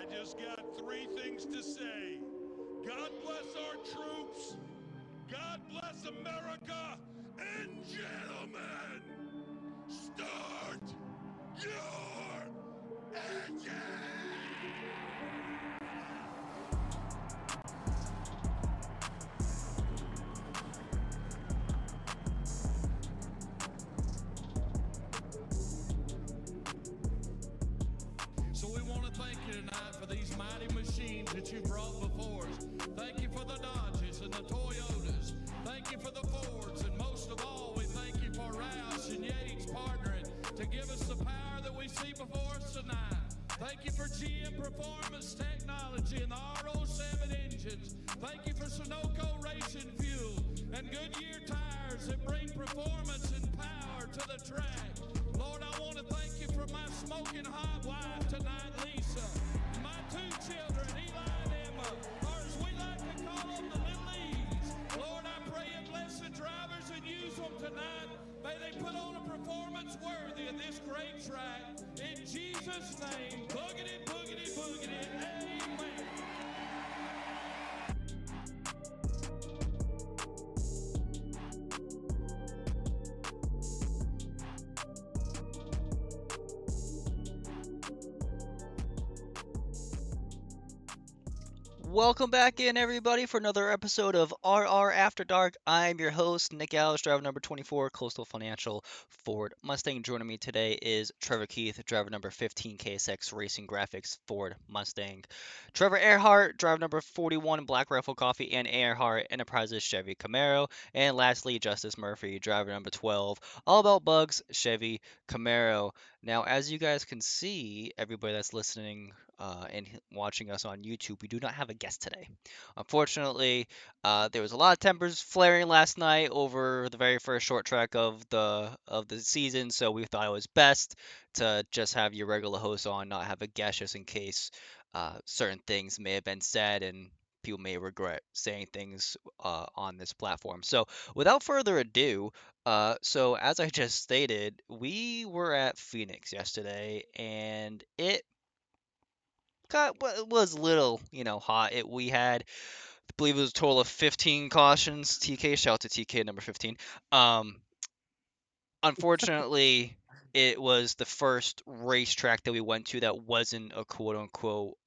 I just got three things to say. God bless our troops. God bless America. And gentlemen, start your engine! So we want to thank you tonight for these mighty machines that you brought before us. Thank you for the Dodges and the Toyotas. Thank you for the Fords. And most of all, we thank you for Roush and Yates partnering to give us the power that we see before us tonight. Thank you for GM Performance Technology and the R07 engines. Thank you for Sunoco Racing Fuel and Goodyear tires that bring performance and power to the track. Lord, I want to thank you for my smoking hot wife tonight, Lisa. My two children, Eli and Emma, or as we like to call them, the little E's. Lord, I pray you bless the drivers and use them tonight. May they put on a performance worthy of this great track. In Jesus' name, boogity, boogity, boogity, amen. Welcome back in, everybody, for another episode of RR After Dark. I'm your host, Nick Allis, driver number 24, Coastal Financial Ford Mustang. Joining me today is Trevor Keith, driver number 15, KSX Racing Graphics Ford Mustang. Trevor Earhart, driver number 41, Black Rifle Coffee and Earhart Enterprises Chevy Camaro. And lastly, Justice Murphy, driver number 12, All About Bugs Chevy Camaro. Now, as you guys can see, everybody that's listening and watching us on YouTube, we do not have a guest today. Unfortunately, there was a lot of tempers flaring last night over the very first short track of the season, so we thought it was best to just have your regular host on, not have a guest, just in case certain things may have been said and people may regret saying things on this platform. So, without further ado, so as I just stated, we were at Phoenix yesterday, and it was a little, hot. We had, I believe it was a total of 15 cautions. TK, shout out to TK number 15. Um, Unfortunately, it was the first racetrack that we went to that wasn't a quote unquote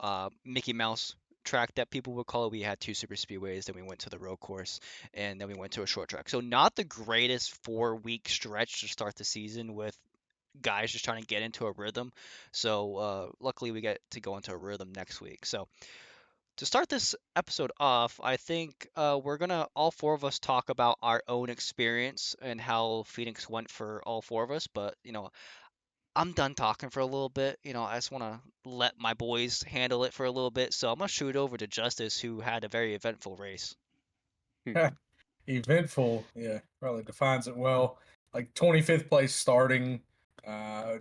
Mickey Mouse track that people would call it. We had two super speedways, then we went to the road course, and then we went to a short track. So not the greatest 4 week stretch to start the season with guys just trying to get into a rhythm. So luckily we get to go into a rhythm next week. So to start this episode off, I think we're gonna all four of us talk about our own experience and how Phoenix went for all four of us. But I'm done talking for a little bit. I just want to let my boys handle it for a little bit. So I'm gonna shoot it over to Justice, who had a very eventful race. Eventful, yeah, probably defines it well. Like 25th place starting,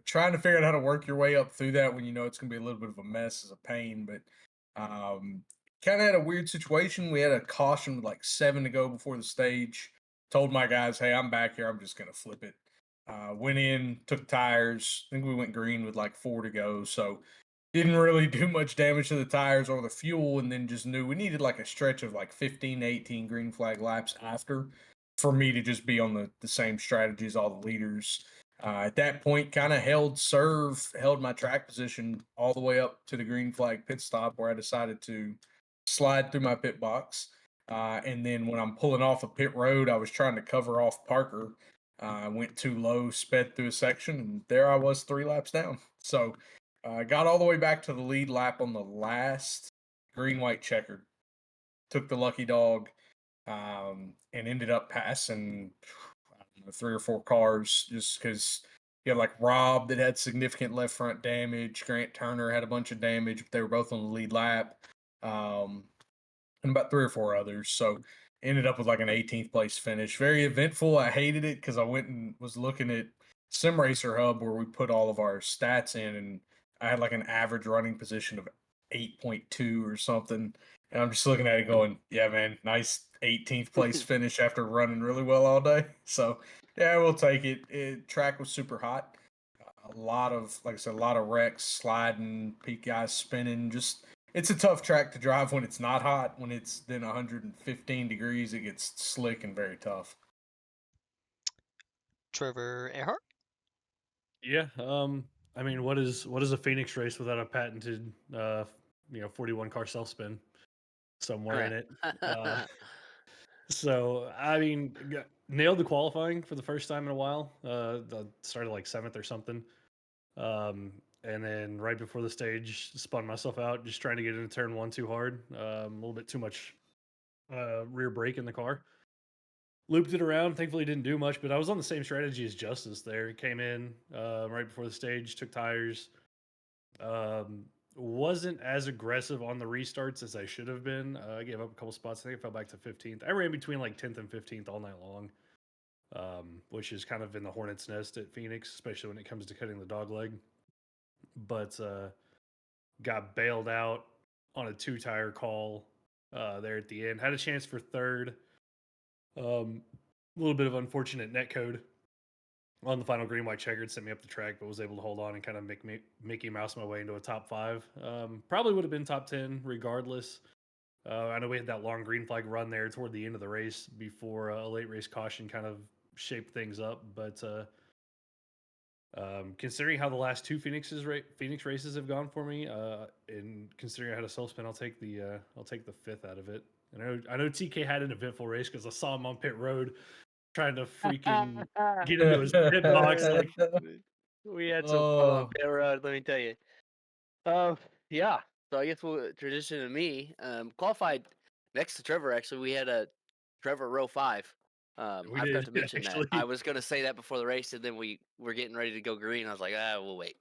trying to figure out how to work your way up through that when you know it's going to be a little bit of a mess is a pain. But kind of had a weird situation. We had a caution with like 7 to go before the stage. Told my guys, hey, I'm back here. I'm just going to flip it. Went in, took tires. I think we went green with like 4 to go. So didn't really do much damage to the tires or the fuel, and then just knew we needed like a stretch of like 15 to 18 green flag laps after for me to just be on the same strategy as all the leaders. At that point, kind of held my track position all the way up to the green flag pit stop where I decided to slide through my pit box. And then when I'm pulling off a pit road, I was trying to cover off Parker. I went too low, sped through a section, and there I was 3 laps down. So got all the way back to the lead lap on the last green white checkered. Took the lucky dog and ended up passing I don't know, 3 or 4 cars just because you had like Rob that had significant left front damage. Grant Turner had a bunch of damage, but they were both on the lead lap. And about 3 or 4 others. So ended up with like an 18th place finish. Very eventful. I hated it because I went and was looking at Sim Racer Hub where we put all of our stats in, and I had like an average running position of 8.2 or something. And I'm just looking at it going, yeah, man, nice 18th place finish after running really well all day. So yeah, we'll take it. Track was super hot. A lot of, like I said, a lot of wrecks, sliding, peak guys spinning. Just it's a tough track to drive when it's not hot. When it's then 115 degrees, it gets slick and very tough. Trevor Earhart? Yeah. I mean, what is a Phoenix race without a patented 41 car self spin somewhere in it? So I mean, nailed the qualifying for the first time in a while. Started like 7th or something. And then right before the stage, spun myself out, just trying to get into turn 1 too hard. A little bit too much rear brake in the car. Looped it around. Thankfully, didn't do much, but I was on the same strategy as Justice there. Came in right before the stage, took tires. Wasn't as aggressive on the restarts as I should have been. I gave up a couple spots. I think I fell back to 15th. I ran between like 10th and 15th all night long, which is kind of in the hornet's nest at Phoenix, especially when it comes to cutting the dog leg. But got bailed out on a 2-tire call there at the end. Had a chance for 3rd. A little bit of unfortunate net code on the final green white checkered, sent me up the track, but was able to hold on and kind of make me Mickey Mouse my way into a top 5. Probably would have been top 10 regardless. I know we had that long green flag run there toward the end of the race before a late race caution kind of shaped things up. But considering how the last 2 Phoenix races have gone for me, and considering I had a self spin, I'll take the 5th out of it. And I know TK had an eventful race because I saw him on pit road trying to freaking get into his pit box. Like, we had some fun on Oh, pit road, let me tell you. Yeah. So I guess we'll transition to me. Qualified next to Trevor. Actually, we had a Trevor row 5. We I forgot did, to mention that. actually. I was gonna say that before the race, and then we were getting ready to go green. I was like, we'll wait.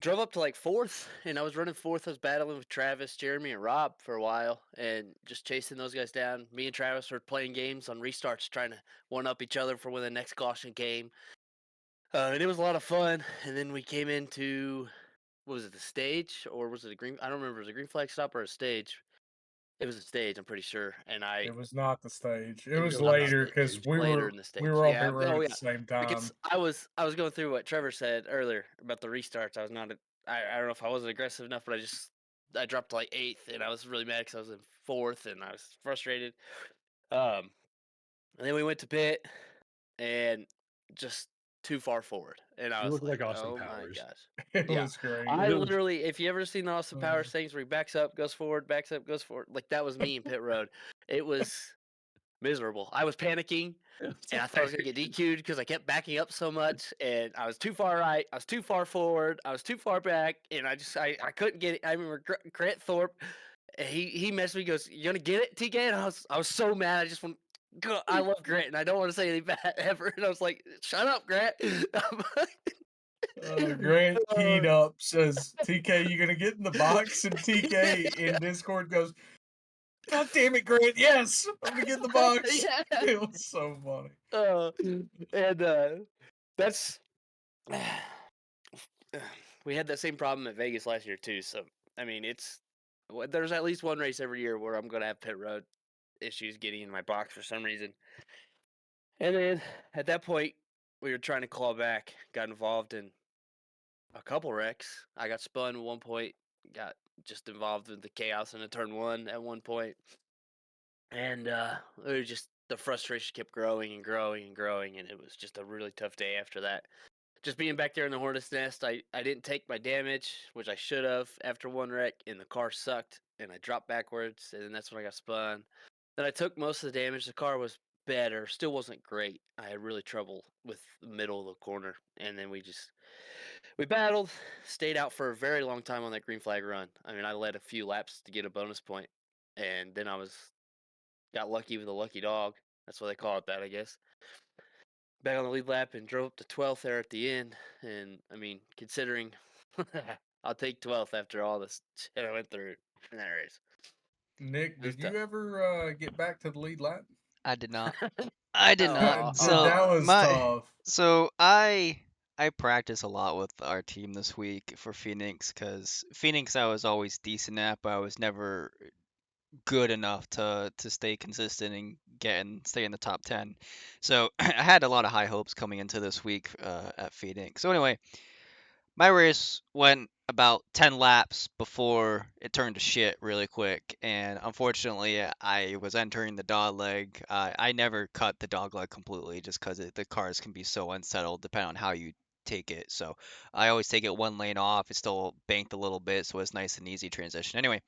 Drove up to like 4th, and I was running 4th. I was battling with Travis, Jeremy, and Rob for a while, and just chasing those guys down. Me and Travis were playing games on restarts, trying to one up each other for when the next caution came. And it was a lot of fun. And then we came into, what was it, the stage, or was it a green? I don't remember. It was a green flag stop or a stage. It was a stage, I'm pretty sure. And it was not the stage. It It was was not the later stage. because we Later were in the stage. we were on Yeah. pit road Oh at yeah. the same Because time. I was going through what Trevor said earlier about the restarts. I was not. I don't know if I wasn't aggressive enough, but I dropped to like 8th, and I was really mad because I was in 4th, and I was frustrated. And then we went to pit, and just too far forward, and I You was look like like, Austin "Oh my Powers. gosh!" It Yeah, was great. I It was- literally, if you ever seen the Austin Powers things where he backs up, goes forward, backs up, goes forward, like that was me in pit road. It was miserable. I was panicking, and I thought I was gonna get DQ'd because I kept backing up so much, and I was too far right, I was too far forward, I was too far back, and I couldn't get it. I remember Grant Thorpe, and he messaged me, he goes, "You gonna get it, TK?" And I was so mad. I just went, I love Grant, and I don't want to say anything bad ever. And I was like, "Shut up, Grant." Grant keyed up, says, "TK, you gonna get in the box?" And TK in Discord goes, "God damn it, Grant! Yes, I'm gonna get in the box." Yeah. It was so funny. And that's we had that same problem at Vegas last year too. So I mean, there's at least one race every year where I'm gonna have pit road issues getting in my box for some reason. And then at that point, we were trying to claw back, got involved in a couple wrecks. I got spun at one point, got just involved in the chaos in a turn 1 at one point. And it was just the frustration kept growing and growing and growing, and it was just a really tough day after that. Just being back there in the hornet's nest, I didn't take my damage, which I should have after one wreck, and the car sucked, and I dropped backwards, and then that's when I got spun. Then I took most of the damage. The car was better, still wasn't great. I had really trouble with the middle of the corner, and then we battled, stayed out for a very long time on that green flag run. I mean, I led a few laps to get a bonus point, and then got lucky with a lucky dog. That's why they call it that, I guess. Back on the lead lap and drove up to 12th there at the end. And I mean, considering I'll take 12th after all this shit I went through in that race. Nick, It was did you tough. ever get back to the lead lap? I did not. I did not. Aw. So that was tough. So I practice a lot with our team this week for Phoenix because Phoenix I was always decent at, but I was never good enough to stay consistent and stay in the top 10. So I had a lot of high hopes coming into this week at Phoenix. So anyway, my race went about 10 laps before it turned to shit really quick, and unfortunately, I was entering the dog leg. I never cut the dog leg completely just because the cars can be so unsettled depending on how you take it. So I always take it one lane off. It's still banked a little bit, so it's nice and easy transition. Anyway,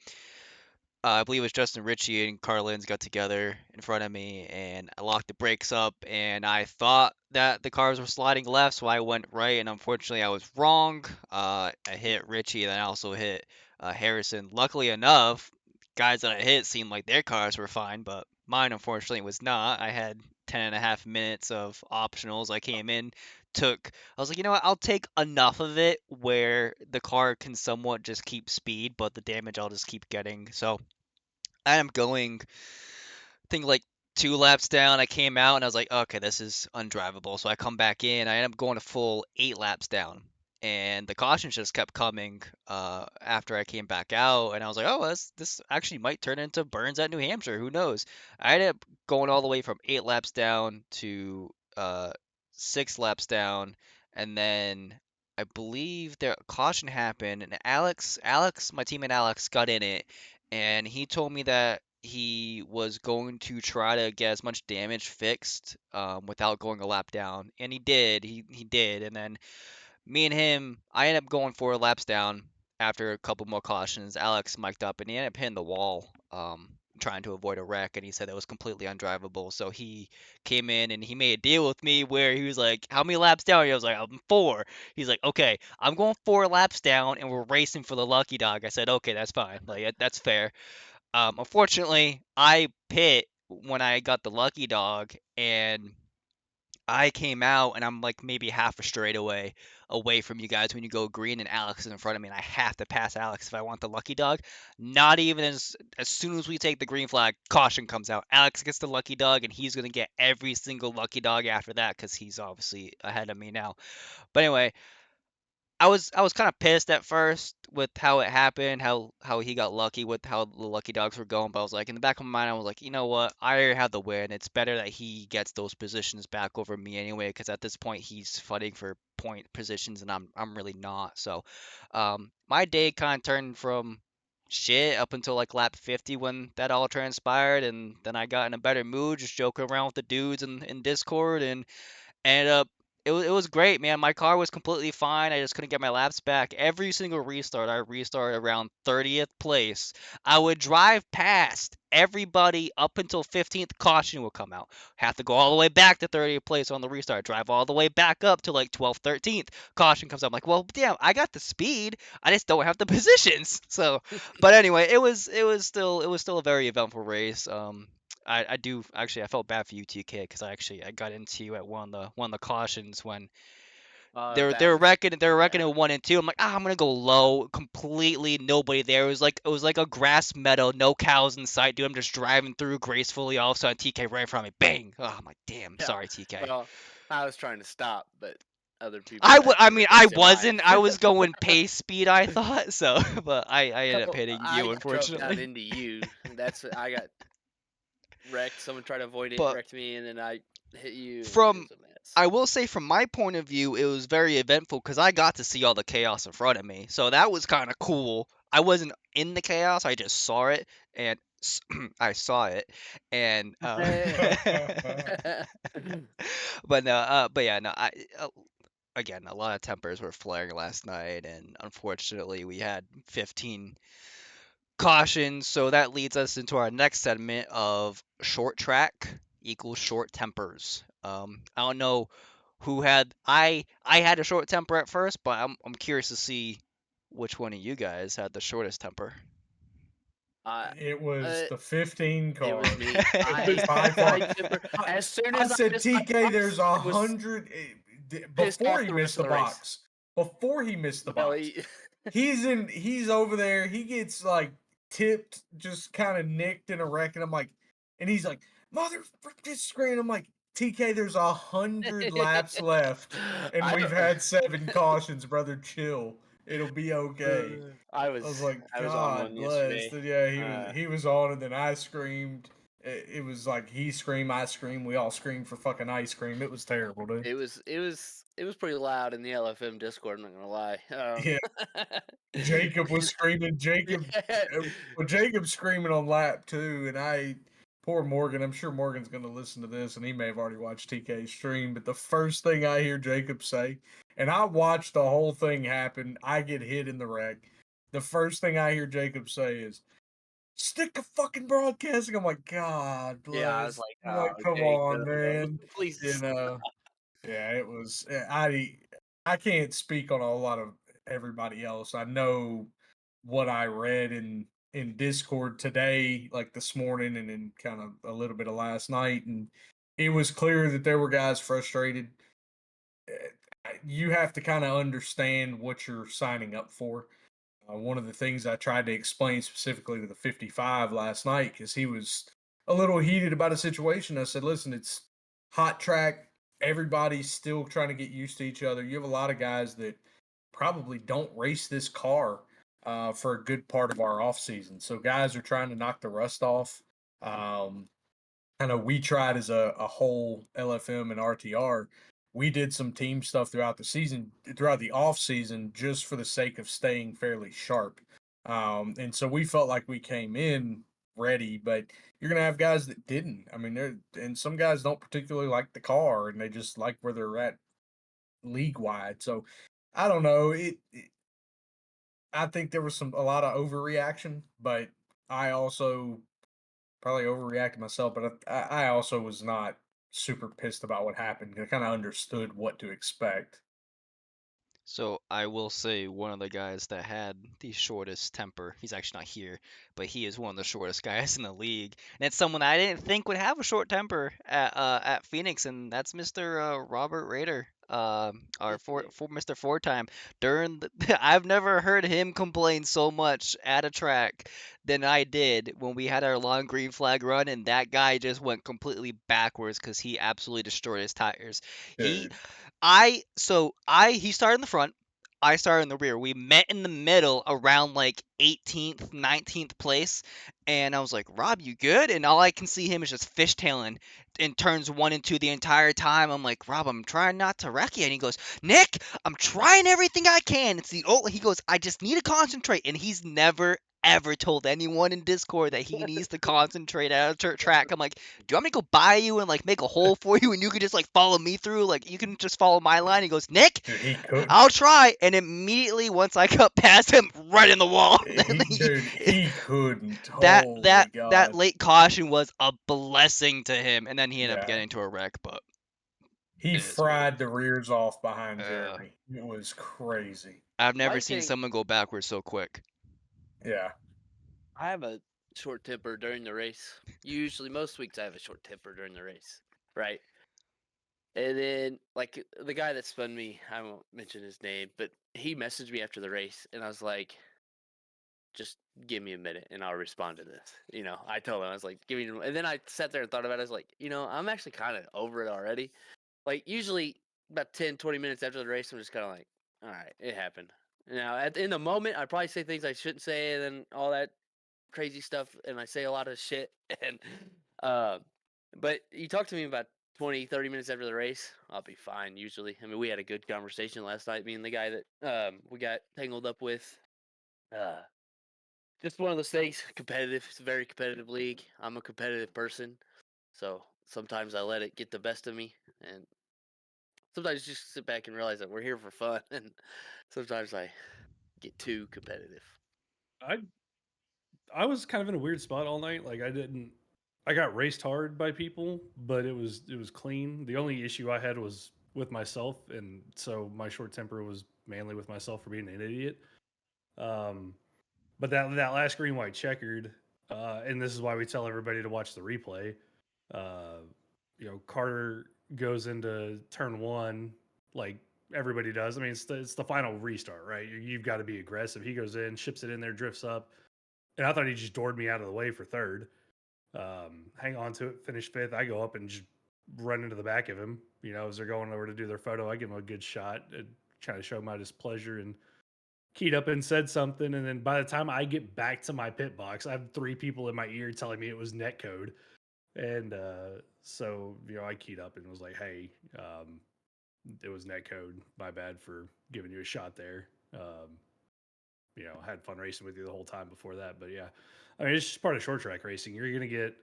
I believe it was Justin Ritchie and Carlins got together in front of me, and I locked the brakes up, and I thought that the cars were sliding left, so I went right, and unfortunately I was wrong. I hit Ritchie, and then I also hit Harrison. Luckily enough, guys that I hit seemed like their cars were fine, but mine unfortunately was not. I had 10.5 minutes of optionals. I came in, I was like, you know what, I'll take enough of it where the car can somewhat just keep speed, but the damage I'll just keep getting. So I am going, I think like 2 laps down. I came out and I was like, okay, this is undrivable. So I come back in. I end up going a full 8 laps down, and the cautions just kept coming after I came back out. And I was like, oh, this actually might turn into Burns at New Hampshire. Who knows? I ended up going all the way from 8 laps down to 6 laps down, and then I believe the caution happened, and Alex, my teammate Alex, got in it, and he told me that he was going to try to get as much damage fixed without going a lap down, and he did. He did, and then me and him, I ended up going 4 laps down after a couple more cautions. Alex mic'd up, and he ended up hitting the wall, trying to avoid a wreck, and he said it was completely undrivable. So he came in and he made a deal with me where he was like, "How many laps down?" I was like, "I'm 4." He's like, "Okay, I'm going 4 laps down, and we're racing for the lucky dog." I said, "Okay, that's fine. Like that's fair." Unfortunately, I pit when I got the lucky dog, and I came out and I'm like maybe half a straightaway away from you guys when you go green, and Alex is in front of me, and I have to pass Alex if I want the lucky dog. Not even as soon as we take the green flag, caution comes out. Alex gets the lucky dog, and he's gonna get every single lucky dog after that because he's obviously ahead of me now. But anyway, I was kind of pissed at first with how it happened, how he got lucky with how the lucky dogs were going, but I was like in the back of my mind, I was like, you know what? I already have the win. It's better that he gets those positions back over me anyway, because at this point he's fighting for point positions and I'm really not. So, my day kind of turned from shit up until like lap 50 when that all transpired, and then I got in a better mood, just joking around with the dudes in Discord, and ended up it was great, man. My car was completely fine. I just couldn't get my laps back. Every single restart, I restarted around 30th place. I would drive past everybody up until 15th. Caution would come out. Have to go all the way back to 30th place on the restart. Drive all the way back up to like 12th, 13th. Caution comes out. I'm like, well, damn, I got the speed. I just don't have the positions. So, but anyway, it was still a very eventful race. I do actually I felt bad for you, TK, because I got into you at one of the cautions when they're That they're was reckoning they're yeah. reckoning 1 and 2. I'm like, I'm gonna go low, completely nobody there. It was like a grass meadow, no cows in sight, dude. I'm just driving through gracefully. All of a sudden, TK right in front of me, bang! Oh, I'm like, damn, Yeah. sorry, TK. Well, I was trying to stop, but other people I had to mean, I race in mine. wasn't. I was going pace speed, I thought so, but I ended up So hitting I you, drove down unfortunately. into you. I got wrecked. Someone tried to avoid it, But wrecked me, and then I hit you, and it from was a mess. I will say from my point of view, it was very eventful because I got to see all the chaos in front of me. So that was kind of cool. I wasn't in the chaos, I just saw it, and I saw it, and but no, but yeah, no, again, a lot of tempers were flaring last night, and unfortunately, we had 15 cautions. So that leads us into our next segment of short track equals short tempers. I don't know who had I had a short temper at first, but I'm curious to see which one of you guys had the shortest temper. I, It was uh, the 15 it car. was me. It was by far. As soon I as said, missed my TK, there's box, I was 100. pissed Before off he the missed rest of the the race. box. Before he missed the Well, box. He's over there. He gets like tipped, just kind of nicked in a wreck, and I'm like, and he's like, mother this screen. I'm like, TK, there's 100 laps left, and I we've don't. had 7 cautions, brother. Chill. It'll be okay. I I was was like, I was on God one bless. yesterday. And yeah, he was on, and then I screamed. It was like he screamed, I screamed, we all screamed for fucking ice cream. It was terrible, dude. It was pretty loud in the LFM Discord. I'm not gonna lie. Yeah, Jacob was screaming. Yeah. Jacob's screaming on lap too, and poor Morgan. I'm sure Morgan's gonna listen to this, and he may have already watched TK's stream. But the first thing I hear Jacob say, and I watched the whole thing happen. I get hit in the wreck. The first thing I hear Jacob say is, "Stick to fucking broadcasting." I'm like, God Yeah, I was bless. like, I'm oh, like, come on, Jacob, man. please. You know. Yeah, it was. I can't speak on a lot of everybody else. I know what I read in Discord today, like this morning, and in kind of a little bit of last night, and it was clear that there were guys frustrated. You have to kind of understand what you're signing up for. One of the things I tried to explain specifically to the 55 last night, because he was a little heated about a situation. I said, listen, it's hot track. Everybody's still trying to get used to each other. You have a lot of guys that probably don't race this car for a good part of our off season. So guys are trying to knock the rust off. I know we tried as a whole LFM and RTR. We did some team stuff throughout the season, throughout the off season, just for the sake of staying fairly sharp. And so we felt like we came in ready, but you're gonna have guys that didn't. I mean, and some guys don't particularly like the car, and they just like where they're at league wide. So I don't know. I think there was a lot of overreaction, but I also probably overreacted myself, but I also was not super pissed about what happened. I kind of understood what to expect. So I will say one of the guys that had the shortest temper, he's actually not here, but he is one of the shortest guys in the league. And it's someone I didn't think would have a short temper at Phoenix, and that's Mr. Robert Rader. Our for Mr. Four time during the, I've never heard him complain so much at a track than I did when we had our long green flag run, and that guy just went completely backwards because he absolutely destroyed his tires. He Dude, he started in the front. I started in the rear. We met in the middle around like 18th, 19th place. And I was like, Rob, you good? And all I can see him is just fishtailing in turns 1 and 2 the entire time. I'm like, Rob, I'm trying not to wreck you. And he goes, Nick, I'm trying everything I can. He goes, I just need to concentrate. And he's never ever told anyone in Discord that he needs to concentrate at a track. I'm like, do you want me to go by you and like make a hole for you and you can just like follow me through? Like you can just follow my line. He goes, Nick, dude, he could. I'll try. And immediately once I got past him, right in the wall. He couldn't. that Holy that that God. late caution was a blessing to him, and then he ended up Yeah. getting into a wreck. But He it is what it fried the rears off behind is. Jeremy. It was crazy. I've never My seen thing, someone go backwards so quick. Yeah. I have a short temper during the race. Usually, most weeks I have a short temper during the race, right? And then, like the guy that spun me, I won't mention his name, but he messaged me after the race, and I was like, "Just give me a minute, and I'll respond to this." I told him I was like, "Give me," and then I sat there and thought about it. I was like, I'm actually kind of over it already. Like usually, about 10, 20 minutes after the race, I'm just kind of like, "All right, it happened." Now, in the moment, I probably say things I shouldn't say, and then all that crazy stuff, and I say a lot of shit. And uh, but you talk to me about 20, 30 minutes after the race, I'll be fine usually. I mean, we had a good conversation last night, me and the guy that we got tangled up with. Uh, just one of those things. Competitive. It's a very competitive league. I'm a competitive person, so sometimes I let it get the best of me, and sometimes you just sit back and realize that we're here for fun, and sometimes I get too competitive. I I was kind of in a weird spot all night. Like I got raced hard by people, but it was clean. The only issue I had was with myself, and so my short temper was mainly with myself for being an idiot. Um, but that last green white checkered, and this is why we tell everybody to watch the replay. Uh, Carter goes into turn one like everybody does. I mean, it's the final restart, right? You've got to be aggressive. He goes in, ships it in there, drifts up, and I thought he just doored me out of the way for third. Hang on to it, finish fifth. I go up and just run into the back of him. As they're going over to do their photo, I give him a good shot, trying to show my displeasure and keyed up and said something, and then by the time I get back to my pit box, I have 3 people in my ear telling me it was netcode. And so I keyed up and was like, "Hey, it was netcode. My bad for giving you a shot there. Had fun racing with you the whole time before that, but yeah, I mean, it's just part of short track racing. You're gonna get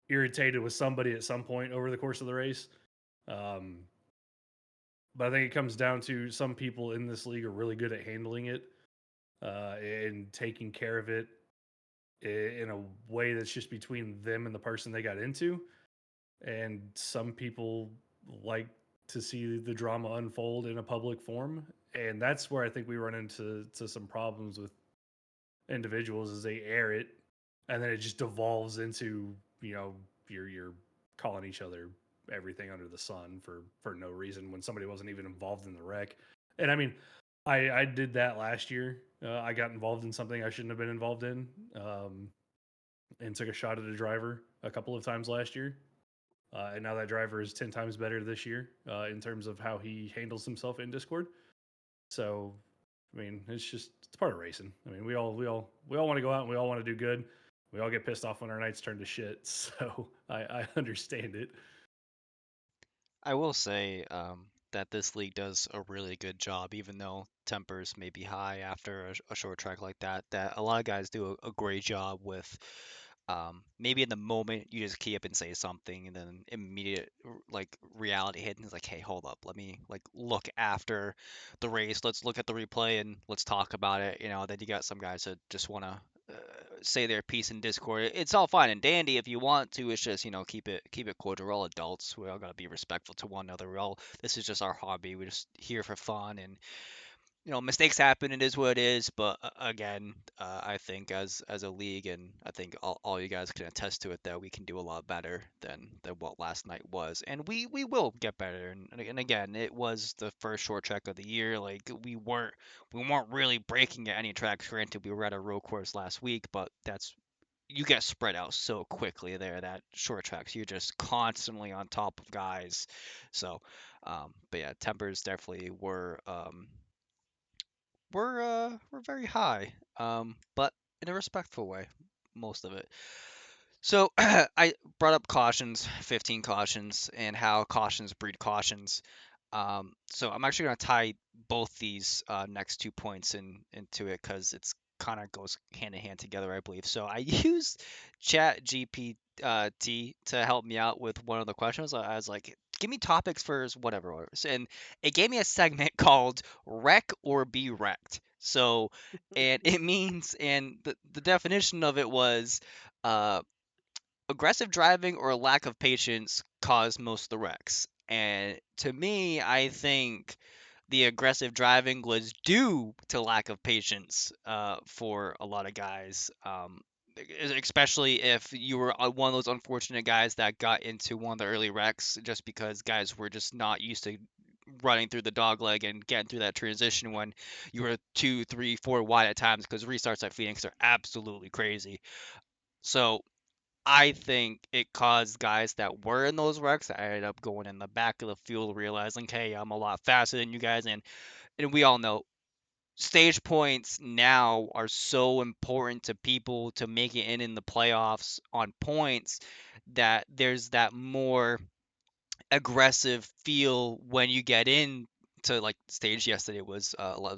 irritated with somebody at some point over the course of the race. Um, but I think it comes down to some people in this league are really good at handling it and taking care of it in a way that's just between them and the person they got into. And some people like to see the drama unfold in a public forum, and that's where I think we run into some problems with individuals is they air it, and then it just devolves into you're calling each other everything under the sun for no reason when somebody wasn't even involved in the wreck. And I mean, I did that last year. I got involved in something I shouldn't have been involved in, and took a shot at a driver a couple of times last year. And now that driver is 10 times better this year in terms of how he handles himself in Discord. So, I mean, it's part of racing. I mean, we all want to go out and we all want to do good. We all get pissed off when our nights turn to shit. So I understand it. I will say that this league does a really good job, even though tempers may be high after a short track like that. That a lot of guys do a great job with. Maybe in the moment you just key up and say something, and then immediate like reality hit, and it's like, hey, hold up, let me like look after the race. Let's look at the replay and let's talk about it. Then you got some guys that just want to say their piece in Discord. It's all fine and dandy if you want to. It's just keep it cordial. We're all adults. We all gotta be respectful to one another. This is just our hobby. We're just here for fun, and mistakes happen. It is what it is. But again, I think as a league, and I think all you guys can attest to it, that we can do a lot better than what last night was, and we will get better. And again, it was the first short track of the year. Like we weren't really breaking at any tracks. Granted, we were at a road course last week, but you get spread out so quickly there that short tracks you're just constantly on top of guys. So, but yeah, tempers definitely were very high, but in a respectful way, most of it. So I brought up cautions, 15 cautions, and how cautions breed cautions. So I'm actually going to tie both these next 2 points into it because it's kind of goes hand in hand together, I believe. So I used Chat GPT to help me out with one of the questions. I was like, give me topics for whatever, and it gave me a segment called "Wreck or Be Wrecked." So, and it means, and the definition of it was, uh, aggressive driving or lack of patience caused most of the wrecks. And to me, I think the aggressive driving was due to lack of patience for a lot of guys. Especially if you were one of those unfortunate guys that got into one of the early wrecks just because guys were just not used to running through the dog leg and getting through that transition when you were 2, 3, 4 wide at times, because restarts at Phoenix are absolutely crazy. So I think it caused guys that were in those wrecks that ended up going in the back of the field, realizing, hey, I'm a lot faster than you guys. And we all know stage points now are so important to people to make it in the playoffs on points, that there's that more aggressive feel when you get in to like stage. Yesterday was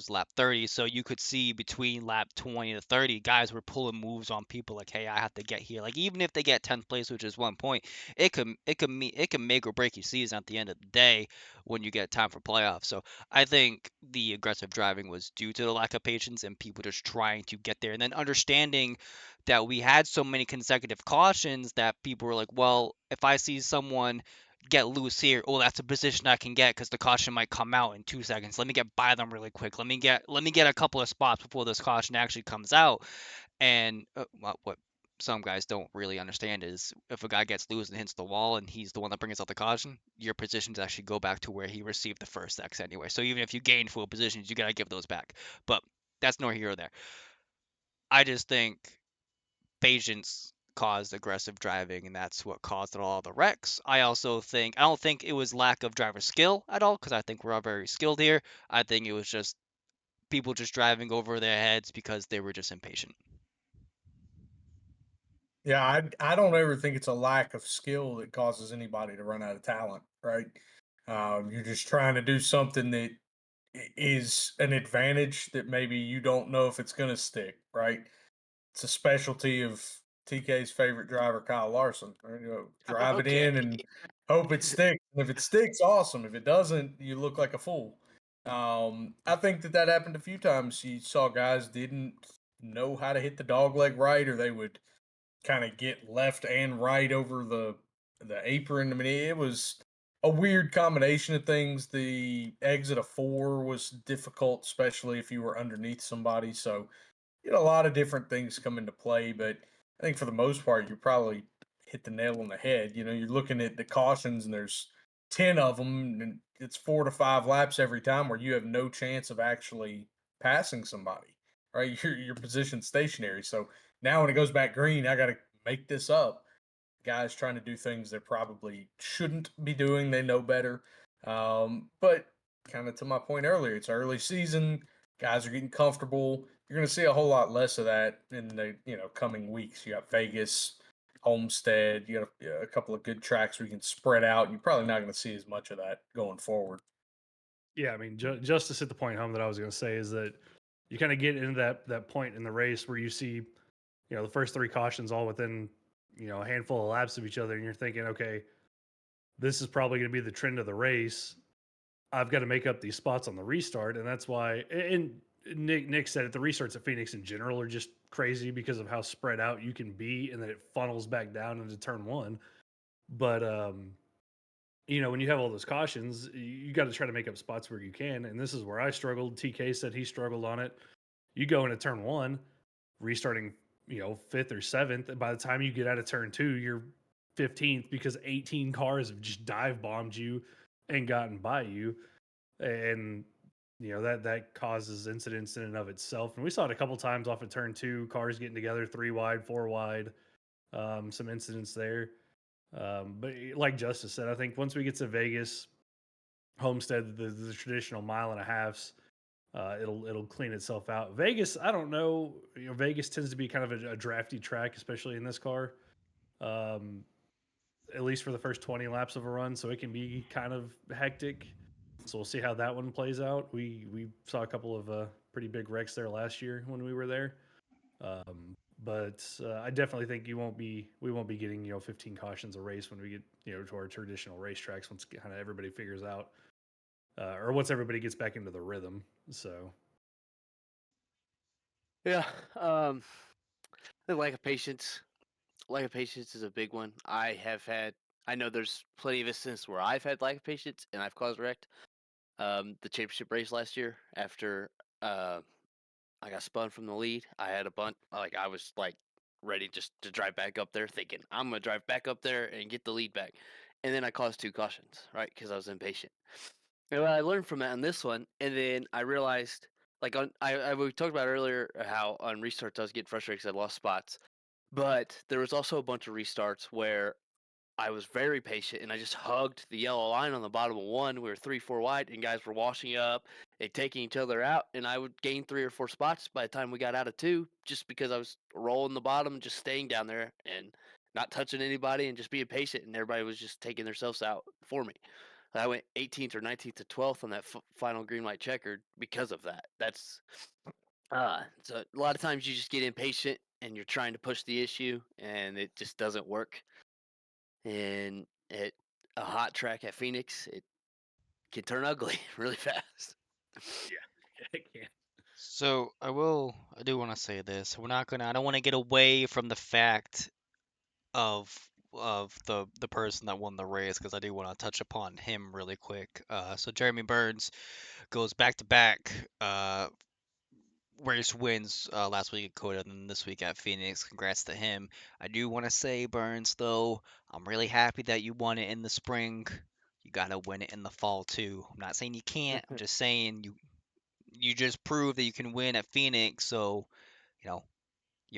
lap 30, so you could see between lap 20 to 30 guys were pulling moves on people like, hey, I have to get here. Like even if they get 10th place, which is 1 point, it can make or break your season at the end of the day when you get time for playoffs. So I think the aggressive driving was due to the lack of patience and people just trying to get there, and then understanding that we had so many consecutive cautions that people were like, well, if I see someone get loose here, oh, that's a position I can get because the caution might come out in 2 seconds. Let me get by them really quick. Let me get a couple of spots before this caution actually comes out. And what some guys don't really understand is if a guy gets loose and hits the wall and he's the one that brings out the caution, your positions actually go back to where he received the first X anyway. So even if you gain full positions, you gotta give those back. But that's nor here or there. I just think patience caused aggressive driving, and that's what caused all the wrecks. I don't think it was lack of driver skill at all, because I think we're all very skilled here. I think it was just people just driving over their heads because they were just impatient. Yeah, I don't ever think it's a lack of skill that causes anybody to run out of talent, right? You're just trying to do something that is an advantage that maybe you don't know if it's going to stick, right? It's a specialty of TK's favorite driver, Kyle Larson. Right? Drive it Okay. in and hope it sticks. And if it sticks, awesome. If it doesn't, you look like a fool. I think that happened a few times. You saw guys didn't know how to hit the dog leg right, or they would kind of get left and right over the apron. I mean, it was a weird combination of things. The exit of 4 was difficult, especially if you were underneath somebody. So a lot of different things come into play, but I think for the most part, you probably hit the nail on the head. You're looking at the cautions, and there's 10 of them, and it's 4 to 5 laps every time where you have no chance of actually passing somebody, right? Your positioned stationary. So now when it goes back green, I got to make this up. Guys trying to do things they probably shouldn't be doing. They know better. But kind of to my point earlier, it's early season. Guys are getting comfortable. You're going to see a whole lot less of that in the coming weeks. You got Vegas, Homestead. You got a couple of good tracks where you can spread out. You're probably not going to see as much of that going forward. Yeah, I mean, just to hit the point home that I was going to say is that you kind of get into that point in the race where you see, the first 3 cautions all within, a handful of laps of each other, and you're thinking, okay, this is probably going to be the trend of the race. I've got to make up these spots on the restart, and that's why. And Nick said it. The restarts at Phoenix in general are just crazy because of how spread out you can be, and then it funnels back down into turn 1. But when you have all those cautions, you got to try to make up spots where you can. And this is where I struggled. TK said he struggled on it. You go into turn 1, restarting, 5th or 7th. And by the time you get out of turn 2, you're 15th because 18 cars have just dive bombed you and gotten by you. And, that causes incidents in and of itself. And we saw it a couple times off of turn 2, cars getting together 3 wide, 4 wide, some incidents there. But like Justice said, I think once we get to Vegas, Homestead, the traditional mile and a halves, it'll clean itself out. Vegas, I don't know. Vegas tends to be kind of a drafty track, especially in this car. At least for the first 20 laps of a run, so it can be kind of hectic. So we'll see how that one plays out. We saw a couple of pretty big wrecks there last year when we were there. But I definitely think we won't be getting 15 cautions a race when we get to our traditional racetracks once kind of everybody figures out or once everybody gets back into the rhythm. So Yeah. The lack of patience. Lack of patience is a big one. I know there's plenty of instances where I've had lack of patience and I've caused wrecked. The championship race last year, after I got spun from the lead, I had a bunt. Like, I was like ready just to drive back up there, thinking I'm gonna drive back up there and get the lead back. And then I caused 2 cautions, right? Because I was impatient. And I learned from that on this one, and then I realized, like we talked about earlier, how on restarts I was getting frustrated because I lost spots. But there was also a bunch of restarts where I was very patient and I just hugged the yellow line on the bottom of 1. We were 3, 4 wide, and guys were washing up and taking each other out, and I would gain 3 or 4 spots by the time we got out of 2, just because I was rolling the bottom, just staying down there and not touching anybody and just being patient, and everybody was just taking themselves out for me. I went 18th or 19th to 12th on that final green light checkered because of that. That's so a lot of times you just get impatient and you're trying to push the issue and it just doesn't work. And at a hot track at Phoenix, it can turn ugly really fast. yeah, it can. So I do want to say this. I don't want to get away from the fact of the person that won the race because I do want to touch upon him really quick. So Jeremy Burns goes back to back race wins last week at COTA and then this week at Phoenix. Congrats to him. I do want to say, Burns, though, I'm really happy that you won it in the spring. You gotta win it in the fall too. I'm not saying you can't. I'm just saying you just proved that you can win at Phoenix. So you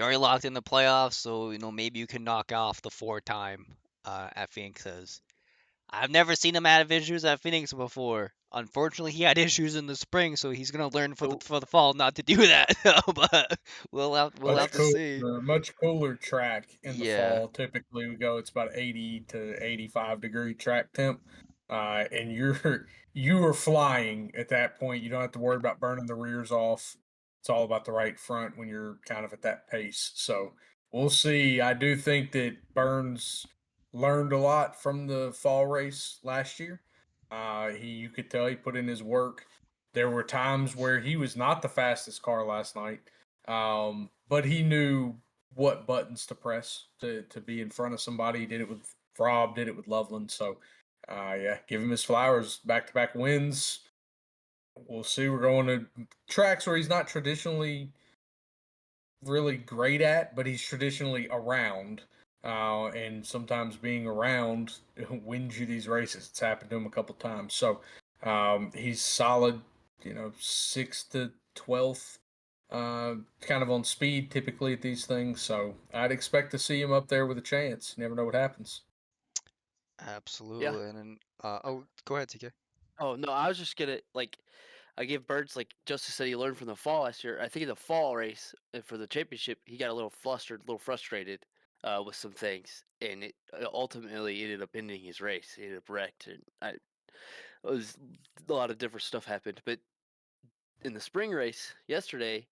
already locked in the playoffs. So maybe you can knock off the 4-time at Phoenix. 'Cause I've never seen him have issues at Phoenix before. Unfortunately, he had issues in the spring, so he's gonna learn for the fall not to do that. But we'll have to see. Much cooler track in the Yeah. fall. Typically, we go. It's about 80 to 85-degree track temp, and you are flying at that point. You don't have to worry about burning the rears off. It's all about the right front when you're kind of at that pace. So we'll see. I do think that Burns learned a lot from the fall race last year. You could tell he put in his work. There were times where he was not the fastest car last night, but he knew what buttons to press to be in front of somebody. He did it with Rob, did it with Loveland. So, yeah, give him his flowers. Back-to-back wins. We'll see. We're going to tracks where he's not traditionally really great at, but he's traditionally around. And sometimes being around wins you these races. It's happened to him a couple times. So he's solid, 6th to 12th, kind of on speed typically at these things. So I'd expect to see him up there with a chance. Never know what happens. Absolutely. And then, go ahead, TK. Oh no, I was just gonna I give Burns, like Justice said, he learned from the fall last year. I think in the fall race for the championship, he got a little flustered, a little frustrated with some things, and it ultimately ended up ending his race. He ended up wrecked, and it was a lot of different stuff happened. But in the spring race yesterday,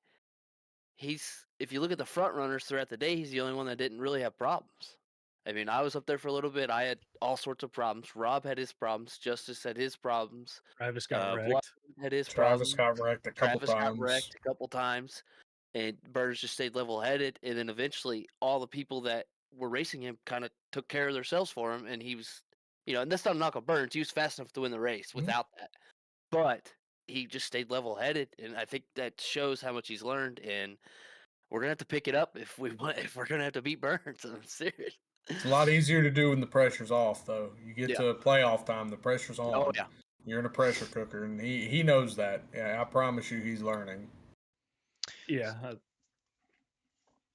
if you look at the front runners throughout the day, he's the only one that didn't really have problems. I mean, I was up there for a little bit. I had all sorts of problems. Rob had his problems. Justice had his problems. Travis got Blood wrecked. had his Travis problems. got wrecked a couple Travis got times. wrecked a couple times, and Burns just stayed level-headed. And then eventually, all the people that were racing him kind of took care of themselves for him, and he was, and that's not a knock on Burns. He was fast enough to win the race without that, but he just stayed level-headed, and I think that shows how much he's learned. And we're gonna have to pick it up if we're gonna have to beat Burns. I'm serious. It's a lot easier to do when the pressure's off, though. You get to playoff time, the pressure's on. Oh yeah. You're in a pressure cooker, and he knows that. Yeah, I promise you, he's learning. Yeah.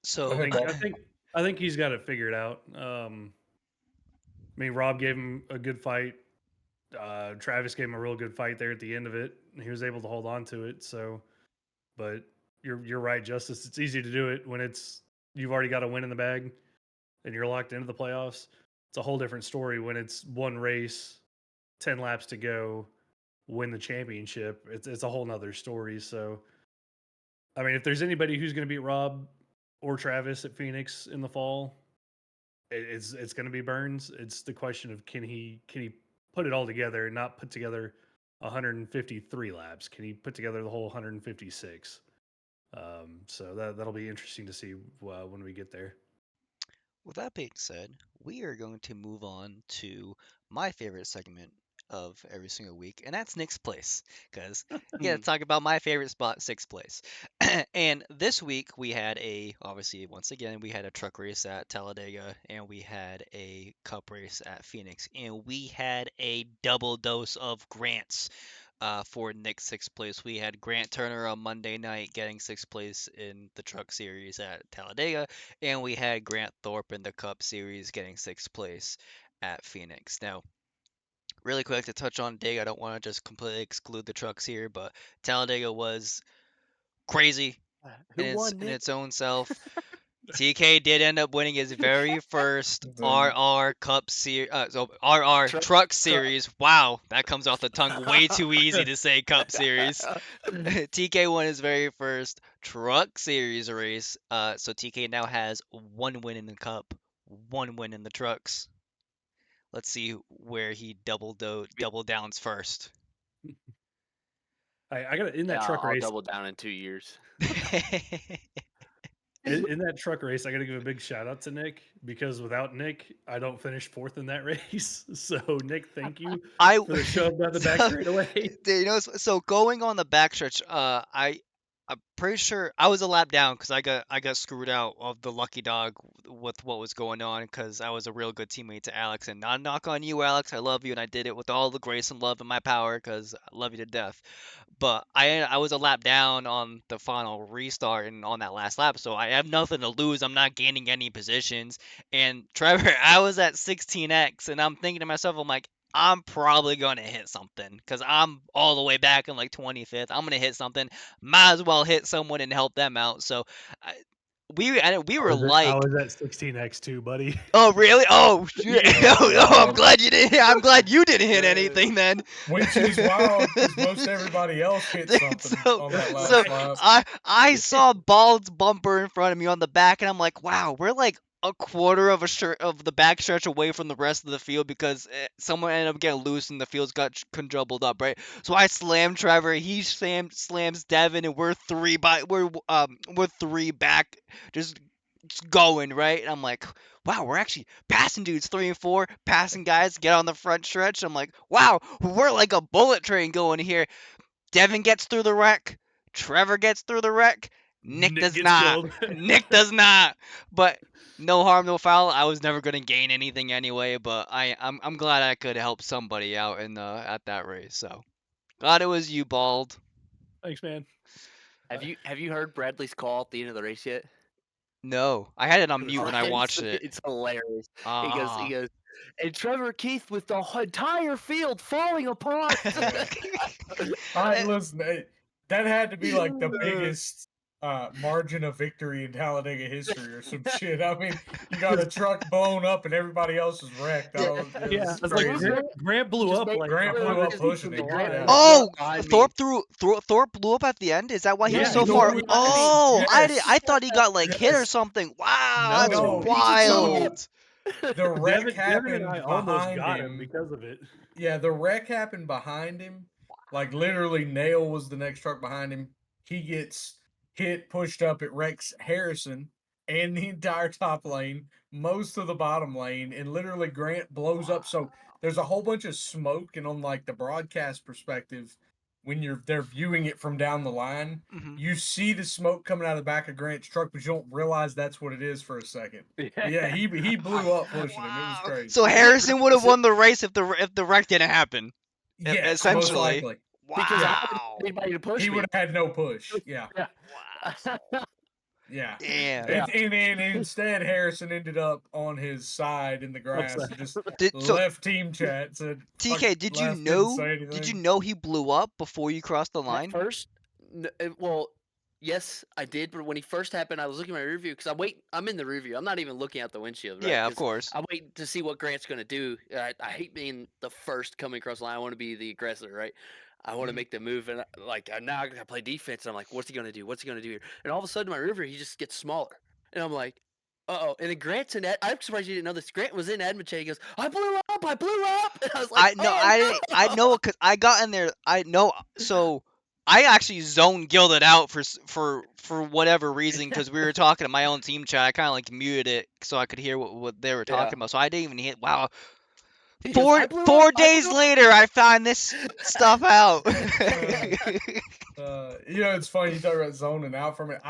So I think he's got it figured out. I mean, Rob gave him a good fight. Travis gave him a real good fight there at the end of it. And he was able to hold on to it. So, but you're right, Justice. It's easy to do it when you've already got a win in the bag and you're locked into the playoffs. It's a whole different story when it's one race, 10 laps to go, win the championship. It's a whole nother story. So, I mean, if there's anybody who's going to beat Rob or Travis at Phoenix in the fall, it's going to be Burns. It's the question of can he put it all together and not put together 153 laps? Can he put together the whole 156? So that'll be interesting to see when we get there. with that being said, we are going to move on to my favorite segment of every single week, and that's Nick's Place. Because yeah, let's talk about my favorite spot, 6th place. And this week we had obviously once again we had a truck race at Talladega, and we had a cup race at Phoenix, and we had a double dose of Grants. For Nick's 6th place, we had Grant Turner on Monday night getting 6th place in the Truck Series at Talladega, and we had Grant Thorpe in the Cup Series getting 6th place at Phoenix. Now, really quick to touch on Dega, I don't want to just completely exclude the trucks here, but Talladega was crazy in its own self. TK did end up winning his very first RR Cup Series, RR Truck Series. Wow, that comes off the tongue way too easy to say Cup Series. TK won his very first Truck Series race. So TK now has 1 win in the Cup, 1 win in the trucks. Let's see where he double downs first. I got in that truck race. I'll double down in 2 years. In that truck race, I got to give a big shout out to Nick, because without Nick, I don't finish 4th in that race. So Nick, thank you for the shove down the back straight away. So going on the backstretch, I'm pretty sure I was a lap down because I got screwed out of the lucky dog with what was going on, because I was a real good teammate to Alex, and not a knock on you, Alex. I love you, and I did it with all the grace and love in my power because I love you to death. But I was a lap down on the final restart and on that last lap, so I have nothing to lose. I'm not gaining any positions. And Trevor, I was at 16x, and I'm thinking to myself, I'm like, I'm probably gonna hit something because I'm all the way back in like 25th. I'm gonna hit something. Might as well hit someone and help them out. So we were I like, was at 16x2, buddy. oh really? Oh shit! Yeah, I'm glad you didn't. I'm glad you didn't hit Yeah. anything then. which is wild because most everybody else hit Dude, something so on that so last lap. I saw Bald's bumper in front of me on the back, and I'm like, wow, we're like a quarter of the back stretch away from the rest of the field because someone ended up getting loose and the fields got jumbled up, right? So I slammed Trevor, he slams Devin, and we're three back, just going, right? And I'm like, wow, we're actually passing dudes 3 and 4, passing guys, get on the front stretch. I'm like, wow, we're like a bullet train going here. Devin gets through the wreck. Trevor gets through the wreck. Nick does gets not. killed. Nick does not. But no harm, no foul. I was never gonna gain anything anyway. But I'm glad I could help somebody out at that race. So glad it was you, Bald. Thanks, man. Have you heard Bradley's call at the end of the race yet? No, I had it on mute when I It's- watched it. It's hilarious. He Ah. goes, and Trevor Keith with the entire field falling apart. Listen, that had to be like the biggest margin of victory in Talladega history or some shit. I mean, you got a truck blown up and everybody else is wrecked. Yeah. Yeah, It's it's like crazy. Grant blew Just up make- like Grant blew up 100 pushing feet it, from the line. yeah. Oh, behind me. Thorpe blew up at the end. Is that why he was Yeah, so he far? blew up. Oh, Yes. I thought he got like hit or Yes. something. Wow, No, that's he wild. The wreck Devin happened and I almost behind got him. him because of it. Yeah, the wreck happened behind him. Like literally, Nail was the next truck behind him. He gets hit, pushed up. It wrecks Harrison and the entire top lane, most of the bottom lane, and literally Grant blows up. So there's a whole bunch of smoke, and on like the broadcast perspective, when they're viewing it from down the line, Mhm. you see the smoke coming out of the back of Grant's truck, but you don't realize that's what it is for a second. But yeah, he blew up pushing him. It was Wow. crazy. So Harrison would have won the race if the wreck didn't happen. Yes, most essentially. likely. Because I haven't Wow. had anybody to push He me. would have had no push. Yeah. Wow. Yeah. Damn. And instead, Harrison ended up on his side in the grass and just So left team chat. Said, TK, "Fuck, did you left, didn't know? say Did you anything." know he blew up before you crossed the At line? first, well, yes, I did. But when he first happened, I was looking at my review because I'm in the review. I'm not even looking out the windshield. Right? Yeah, of 'Cause course. I wait to see what Grant's gonna do. I hate being the first coming across the line. I want to be the aggressor, right? I want to Mhm. make the move, and now I gotta play defense. And I'm like, what's he gonna do? What's he gonna do here? And all of a sudden, my river he just gets smaller, and I'm like, uh oh. And then Grant's in that. I'm surprised you didn't know this. Grant was in Edmonton. He goes, I blew up. And I was like, I know because I got in there. I know. So I actually zone gilded out for whatever reason because we were talking to my own team chat. I kind of like muted it so I could hear what they were talking about. So I didn't even hit. Wow. He goes, "I blew Four up, I days blew up." later, I found this stuff out. It's funny you talk about zoning out from it.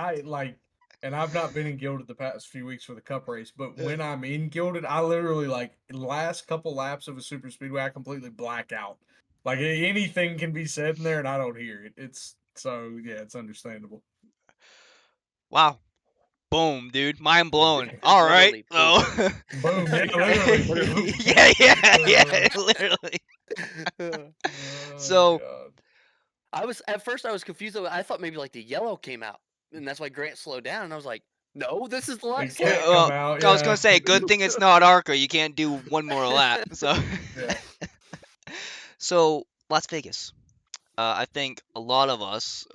And I've not been in Gilded the past few weeks for the Cup race, but when I'm in Gilded, I literally last couple laps of a super speedway, I completely black out. Like anything can be said in there, and I don't hear it. It's understandable. Wow. Boom, dude. Mind blown. All right. Literally, So. Boom. Yeah, literally. yeah, literally. Oh, So. God. At first I was confused. I thought maybe like the yellow came out, and that's why Grant slowed down. And I was like, no, this is the It last can't lap. come out. I was gonna Yeah. say, good thing it's not ARCA. You can't do one more lap. So. Yeah. So Las Vegas. I think a lot of us,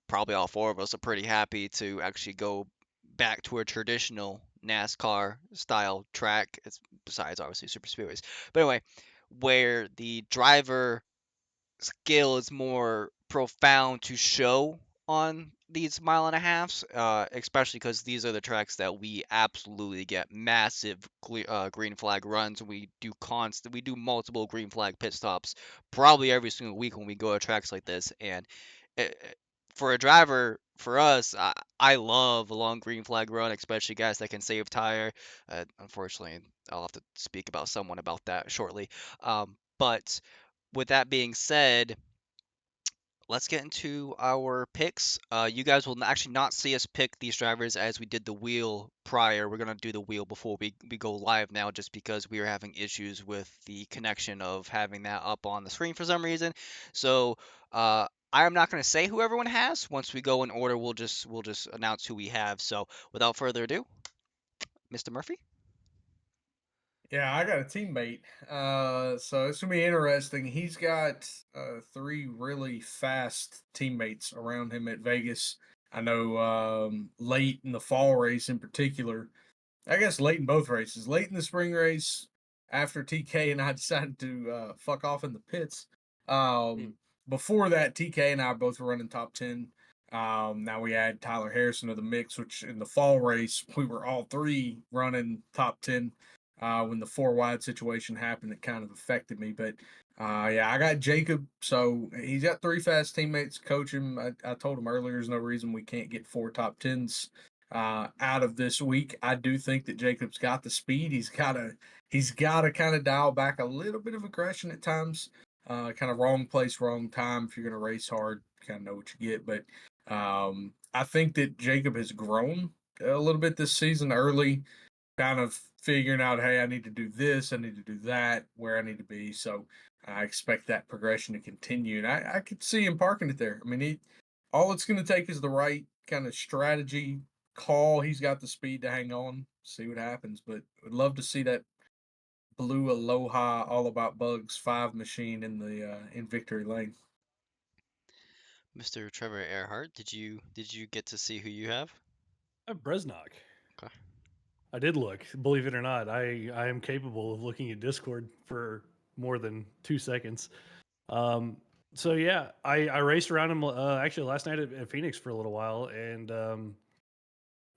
probably all four of us, are pretty happy to actually go back to a traditional NASCAR style track. It's besides obviously super speedways, but anyway, where the driver skill is more profound to show on these mile and a halves, especially because these are the tracks that we absolutely get massive green flag runs. We do multiple green flag pit stops probably every single week when we go to tracks like this. And for a driver, for us, I love a long green flag run, especially guys that can save tire. Unfortunately, I'll have to speak about someone about that shortly. But with that being said, let's get into our picks. You guys will actually not see us pick these drivers as we did the wheel prior. We're gonna do the wheel before we go live now, just because we are having issues with the connection of having that up on the screen for some reason. So I am not gonna say who everyone has. Once we go in order, we'll just announce who we have. So without further ado, Mr. Murphy. Yeah, I got a teammate. So it's gonna be interesting. He's got three really fast teammates around him at Vegas. I know late in the fall race in particular. I guess late in both races. Late in the spring race, after TK and I decided to fuck off in the pits. Before that, TK and I both were running top 10. Now we add Tyler Harrison to the mix, which in the fall race we were all three running top 10. When the four wide situation happened, it kind of affected me. But yeah, I got Jacob. So he's got three fast teammates. Coach him. I told him earlier there's no reason we can't get four top 10s out of this week. I do think that Jacob's got the speed. He's got to kind of dial back a little bit of aggression at times. Kind of wrong place, wrong time. If you're going to race hard, kind of know what you get. But I think that Jacob has grown a little bit this season early, kind of figuring out, hey, I need to do this, I need to do that, where I need to be. So I expect that progression to continue. And I could see him parking it there. I mean, all it's going to take is the right kind of strategy call. He's got the speed to hang on, see what happens. But would love to see that blue Aloha All About Bugs 5 machine in victory lane. Mr. Trevor Earhart, did you get to see who you have? Bresnock. Okay. I did look. Believe it or not, I am capable of looking at Discord for more than 2 seconds. So yeah, I raced around him actually last night at Phoenix for a little while, and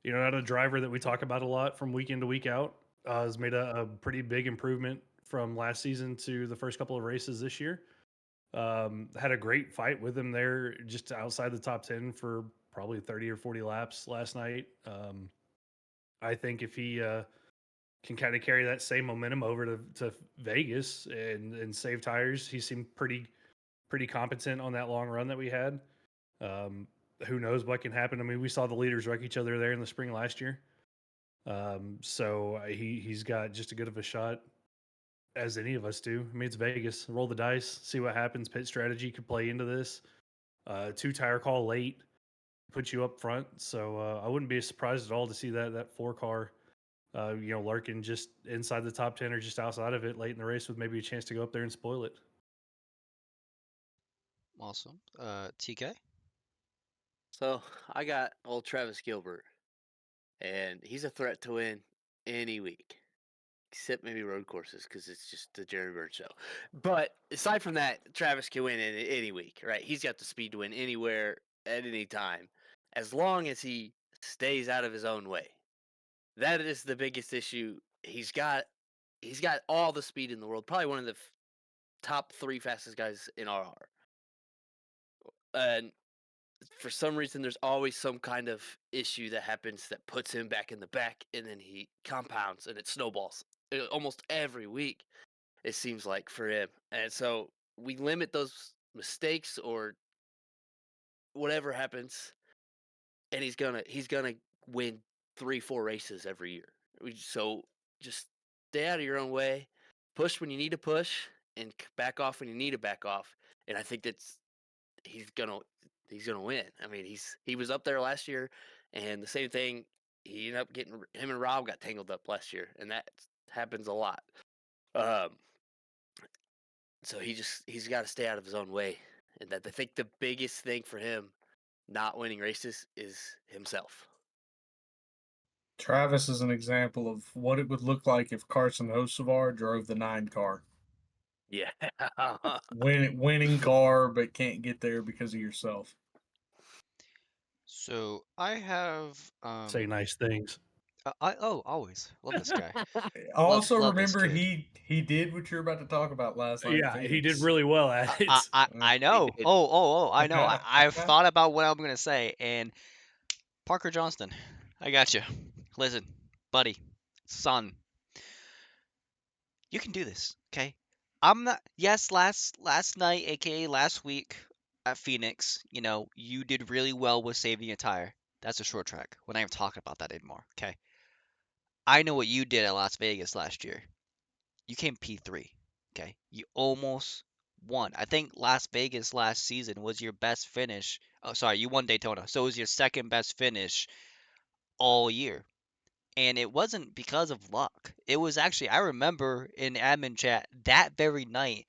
not a driver that we talk about a lot from week in to week out. Has made a pretty big improvement from last season to the first couple of races this year. Had a great fight with him there, just outside the top 10 for probably 30 or 40 laps last night. I think if he can kind of carry that same momentum over to Vegas and save tires, he seemed pretty competent on that long run that we had. Who knows what can happen? I mean, we saw the leaders wreck each other there in the spring last year. So he's got just as good of a shot as any of us do. I mean, it's Vegas. Roll the dice, see what happens. Pit strategy could play into this. 2-tire call late put you up front. So I wouldn't be surprised at all to see that 4-car, lurking just inside the top 10 or just outside of it late in the race with maybe a chance to go up there and spoil it. Awesome. TK? So I got old Travis Gilbert, and he's a threat to win any week, except maybe road courses because it's just the Jerry Bird show. But aside from that, Travis can win any week, right? He's got the speed to win anywhere at any time, as long as he stays out of his own way. That is the biggest issue. He's got all the speed in the world. Probably one of the top 3 fastest guys in RR. And for some reason, there's always some kind of issue that happens that puts him back in the back, and then he compounds and it snowballs almost every week. It seems like for him, and so we limit those mistakes or whatever happens, and he's gonna win 3-4 races every year. So just stay out of your own way, push when you need to push, and back off when you need to back off. And I think he's gonna win. I mean, he was up there last year, and the same thing. He ended up getting him and Rob got tangled up last year, and that happens a lot. So he's got to stay out of his own way, and I think the biggest thing for him not winning races is himself. Travis is an example of what it would look like if Carson Hocevar drove the 9 car. Yeah. Winning car, but can't get there because of yourself. So I have Say nice things. always love this guy. Also, love this remember kid. he did what you're about to talk about last night. Yeah, he did really well at it. I know. did. I know. I've thought about what I'm gonna say, and Parker Johnston, I got you. Listen, buddy, son, you can do this, okay? I'm not. Yes, last night, aka last week, at Phoenix, you did really well with saving a tire. That's a short track. We're not even talking about that anymore, okay? I know what you did at Las Vegas last year. You came P3, okay? You almost won. I think Las Vegas last season was your best finish. Oh, sorry, you won Daytona. So it was your second best finish all year. And it wasn't because of luck. It was actually, I remember in admin chat that very night,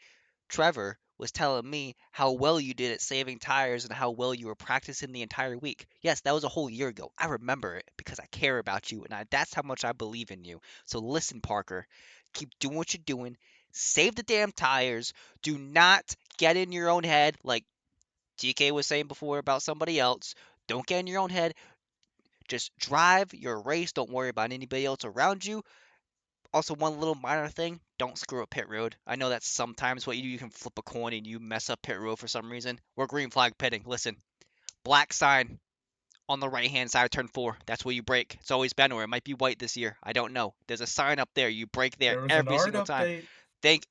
Trevor was telling me how well you did at saving tires and how well you were practicing the entire week. Yes, that was a whole year ago. I remember it because I care about you and that's how much I believe in you. So listen, Parker, keep doing what you're doing. Save the damn tires. Do not get in your own head like TK was saying before about somebody else. Don't get in your own head. Just drive your race. Don't worry about anybody else around you. Also, one little minor thing, don't screw up pit road. I know that's sometimes what you do. You can flip a coin and you mess up pit road for some reason. We're green flag pitting. Listen, black sign on the right-hand side of turn 4. That's where you brake. It's always been, or it might be white this year. I don't know. There's a sign up there. You brake there There was an every art single time. update.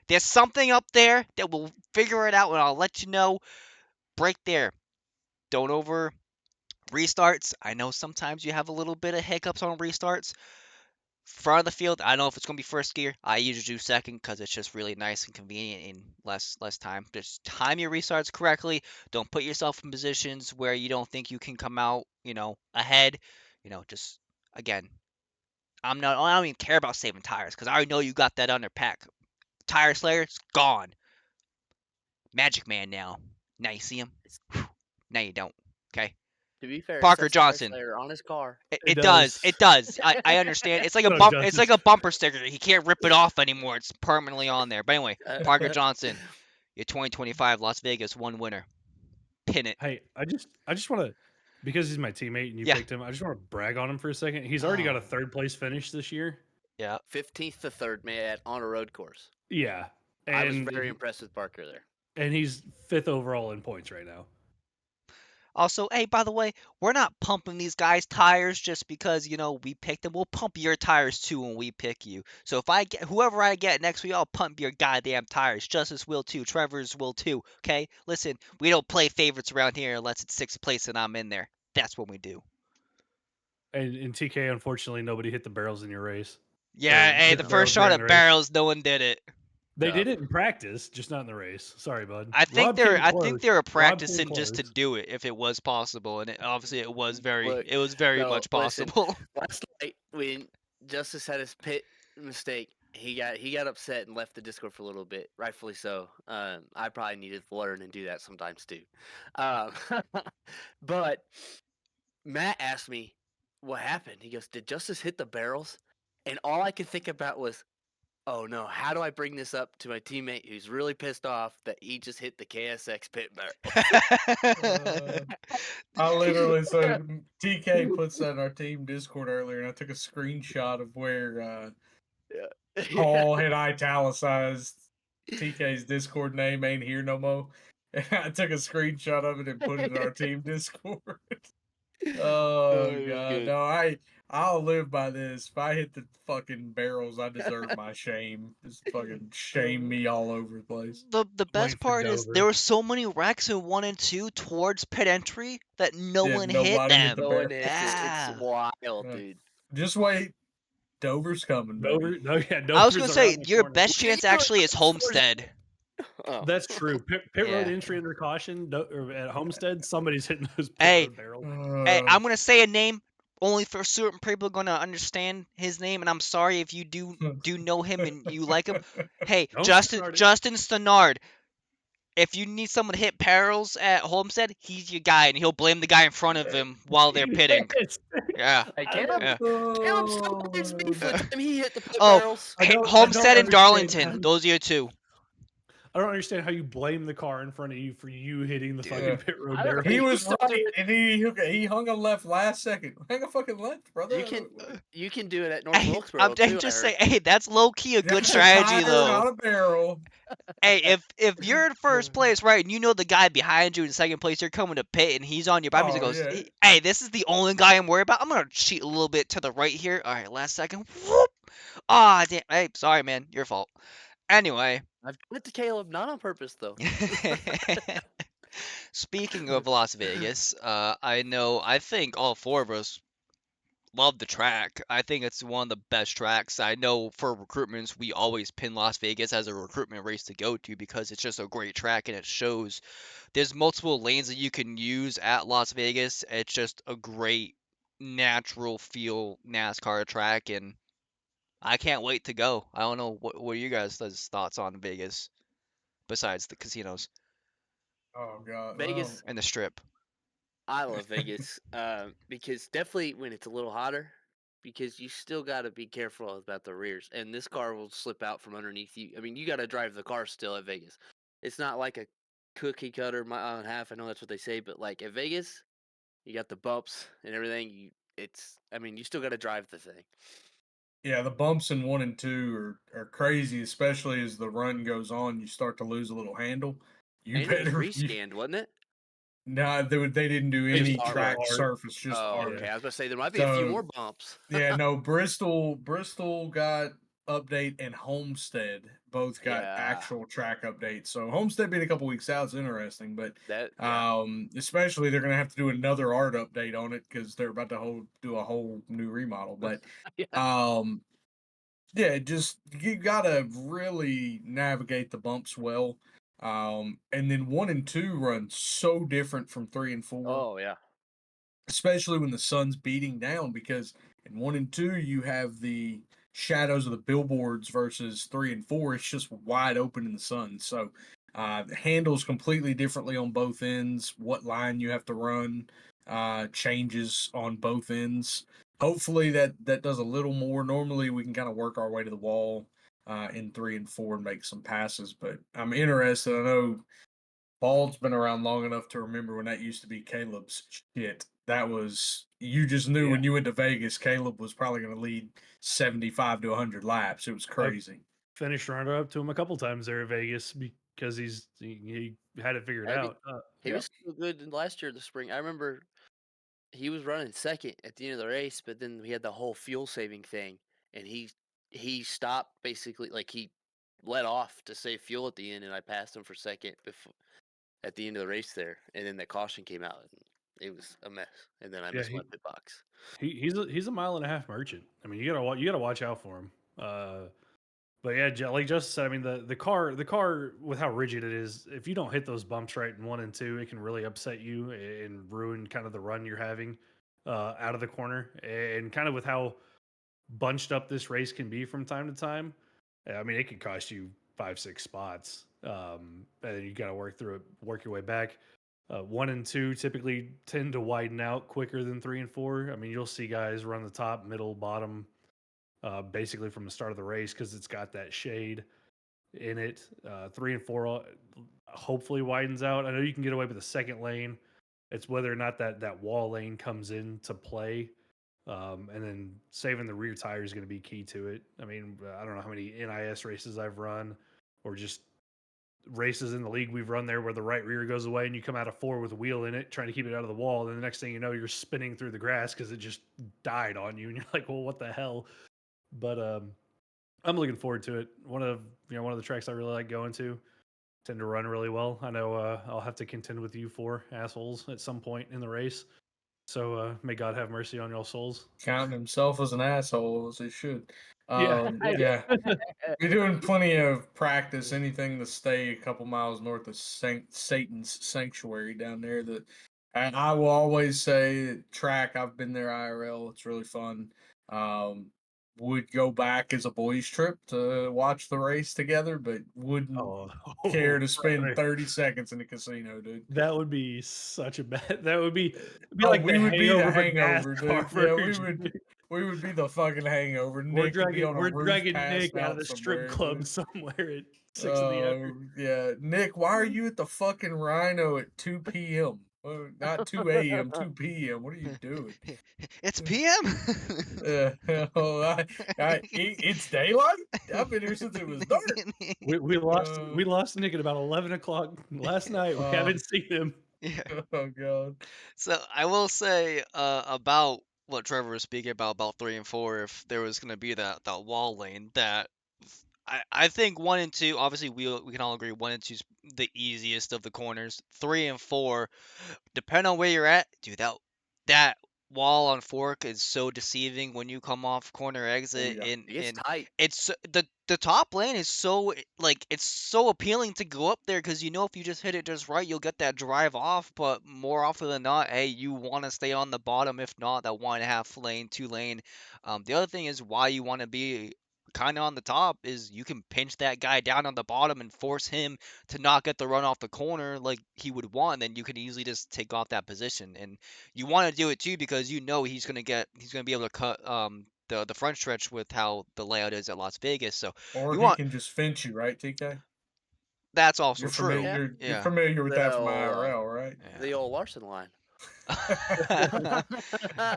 There's something up there that will figure it out, and I'll let you know. Brake there. Don't over restarts. I know sometimes you have a little bit of hiccups on restarts. Front of the field, I don't know if it's going to be first gear. I usually do second because it's just really nice and convenient and less time. Just time your restarts correctly. Don't put yourself in positions where you don't think you can come out, ahead. Just again, I don't even care about saving tires because I already know you got that under pack. Tire Slayer, it's gone. Magic Man now. Now you see him. Now you don't. Okay. To be fair, Parker it says Tire Johnson. Slayer on his car. It does. It does. I understand. It's like a No, it bump. It's doesn't. like a bumper sticker. He can't rip it off anymore. It's permanently on there. But anyway, Parker Johnson, your 2025 Las Vegas one winner. Pin it. Hey, I just want to, because he's my teammate and you Yeah. picked him, I just want to brag on him for a second. He's already got Oh. a third place finish this year. Yeah. 15th to 3rd, man, on a road course. Yeah. I was And very impressed with Parker there. and he's 5th overall in points right now. Also, hey, by the way, we're not pumping these guys' tires just because, we picked them. We'll pump your tires too when we pick you. So if I get whoever I get next week, I'll pump your goddamn tires. Justice will too. Trevor's will too. Okay? Listen, we don't play favorites around here unless it's 6th place and I'm in there. That's what we do. And in TK, unfortunately, nobody hit the barrels in your race. Yeah, Or hey, hit the the first barrels shot during at the race. barrels, no one did it. They Yeah. did it in practice, just not in the race. Sorry, bud. I think Rob they came were close. practicing just to close. do it if it was possible, and obviously it was very Look, no, much listen. possible. Last night when Justice had his pit mistake, he got upset and left the Discord for a little bit, rightfully so. I probably needed to learn and do that sometimes too. But Matt asked me what happened. He goes, "Did Justice hit the barrels?" And all I could think about was, "Oh no, how do I bring this up to my teammate who's really pissed off that he just hit the KSX pit barrel?" I literally said TK puts that in our team Discord earlier, and I took a screenshot of where Paul had italicized TK's Discord name ain't here no more. And I took a screenshot of it and put it in our team Discord. Oh it was god, good. no, I'll live by this. If I hit the fucking barrels, I deserve my shame. Just fucking shame me all over the place. The best for part is Dover. there were so many wrecks in 1 and 2 towards pit entry that no Yeah, one hit nobody hit them. the No one hits it. Yeah. It's wild, Yeah. dude. Just wait. Dover's coming, baby. Dover, no, yeah, I was Dover's gonna say around the your corner. best chance actually is Homestead. Oh. That's true. Pit road Yeah. entry under caution or at Homestead, somebody's hitting those pit Hey, road barrels. Hey, I'm gonna say a name only for certain people gonna understand his name, and I'm sorry if you do know him and you like him. Hey, Don't Justin start it. Justin Stenard. If you need someone to hit barrels at Homestead, he's your guy, and he'll blame the guy in front of him while they're pitting. Yes. Yeah. Hey, Caleb, Yeah. Caleb sometimes me for the time he hit the pit Oh, barrels. I Hey, don't Homestead and understand Darlington. how- Those are your two. I don't understand how you blame the car in front of you for you hitting the fucking pit road I don't- barrel. He was started- right, and he hung a left last second. Hang a fucking left, brother. You can do it at North Hey, Wilkesboro I'm too. just I heard. saying, hey, that's low key a good That's a strategy tire, though. Not a barrel. Hey, if you're in first place, right, and you know the guy behind you in second place, you're coming to pit, and he's on your bike, he Oh, goes, yeah. hey, this is the only guy I'm worried about. I'm gonna cheat a little bit to the right here. All right, last second. Whoop. Ah, damn. Hey, sorry, man. Your fault. Anyway. I've done it to Caleb, not on purpose though. Speaking of Las Vegas, I think all four of us love the track. I think it's one of the best tracks. I know for recruitments, we always pin Las Vegas as a recruitment race to go to because it's just a great track and it shows there's multiple lanes that you can use at Las Vegas. It's just a great natural feel NASCAR track, and I can't wait to go. I don't know what are you guys' thoughts on Vegas besides the casinos Oh God. Vegas, and the strip. I love Vegas because definitely when it's a little hotter, because you still got to be careful about the rears, and this car will slip out from underneath you. I mean, you got to drive the car still at Vegas. It's not like a cookie cutter mile and a half. I know that's what they say, but like at Vegas, you got the bumps and everything. I mean, you still got to drive the thing. Yeah, the bumps in 1 and 2 are crazy, especially as the run goes on. You start to lose a little handle. You And it was better you. rescanned, wasn't it? No, they didn't do Just any art track art. surface, just Oh, art. okay. Yeah. I was about to say there might be a few So more bumps. yeah, no, Bristol got update and Homestead both got Yeah, actual track updates. So Homestead being a couple weeks out is interesting, but yeah. especially they're gonna have to do another art update on it because they're about to do a whole new remodel. But Yeah. um yeah, just you gotta really navigate the bumps well. And then 1 and 2 run so different from 3 and 4, Oh, yeah. especially when the sun's beating down. Because in 1 and 2 you have the shadows of the billboards versus 3 and 4. It's just wide open in the sun. So the handles completely differently on both ends. What line you have to run changes on both ends. Hopefully that does a little more. Normally we can kind of work our way to the wall in 3 and 4 and make some passes. But I'm interested. I know Bald's been around long enough to remember when that used to be Caleb's shit. That was you just knew Yeah. when you went to Vegas, Caleb was probably going to lead 75 to 100 laps. It was crazy. Finished runner up to him a couple times there at Vegas because he had it figured I mean, out. he Yep. was so good last year, the spring. I remember he was running second at the end of the race, but then we had the whole fuel saving thing, and he stopped basically, like he let off to save fuel at the end, and I passed him for second before at the end of the race there, and then the caution came out, and it was a mess, and then I Yeah, missed my pit box. he's a mile and a half merchant. I mean, you gotta watch out for him. But yeah, like Justin said, I mean the car with how rigid it is, if you don't hit those bumps right in 1 and 2, it can really upset you and ruin kind of the run you're having out of the corner. And kind of with how bunched up this race can be from time to time, I mean it could cost you 5-6 spots, and then you got to work through it, work your way back. 1 and 2 typically tend to widen out quicker than 3 and 4. I mean, you'll see guys run the top, middle, bottom, basically from the start of the race because it's got that shade in it. 3 and 4 hopefully widens out. I know you can get away with the second lane. It's whether or not that wall lane comes into play. And then saving the rear tire is going to be key to it. I mean, I don't know how many NIS races I've run or just races in the league we've run there where the right rear goes away and you come out of 4 with a wheel in it trying to keep it out of the wall. And then the next thing you know, you're spinning through the grass because it just died on you. And you're like, well, what the hell? But I'm looking forward to it. One of the tracks I really like going to. Tend to run really well. I know I'll have to contend with you 4 assholes at some point in the race. So may God have mercy on your souls. Counting himself as an asshole as he should. Yeah. Yeah. We're doing plenty of practice, anything to stay a couple miles north of Satan's sanctuary down there. That I will always say that track. I've been there IRL. It's really fun. Would go back as a boys trip to watch the race together, but wouldn't Oh, care to spend brother. 30 seconds in the casino, dude. That would be such a bad. That would be Oh, like we would be the but hangover, dude. NASCAR Yeah, version. we would be the fucking hangover. We're Nick would be on a we're roof dragging passed Nick out of out the strip somewhere, club dude. somewhere at 6 in the Oh, afternoon. yeah. Nick, why are you at the fucking Rhino at 2 p.m.? Well, not 2 a.m., 2 p.m. What are you doing? It's PM. It's daylight? I've been here since it was dark. We lost Nick at about 11 o'clock last night. We haven't seen him. Yeah. Oh, God. So I will say about what Trevor was speaking about 3 and 4, if there was going to be that wall lane, that I think 1 and 2. Obviously, we can all agree 1 and 2 is the easiest of the corners. 3 and 4, depending on where you're at, dude. That wall on Fork is so deceiving when you come off corner exit, yeah. and It gets and tight. it's the top lane is so like it's so appealing to go up there because you know if you just hit it just right, you'll get that drive off. But more often than not, hey, you want to stay on the bottom. If not, that 1.5 lane, 2 lane. The other thing is why you want to be kind of on the top is you can pinch that guy down on the bottom and force him to not get the run off the corner like he would want, and then you can easily just take off that position. And you want to do it too because you know he's gonna be able to cut the front stretch with how the layout is at Las Vegas. So Or you he want can just fence you, right, TK? that's also You're true. familiar. Yeah. You're Yeah. familiar with that from The IRL, right? the old Larson line. Yeah.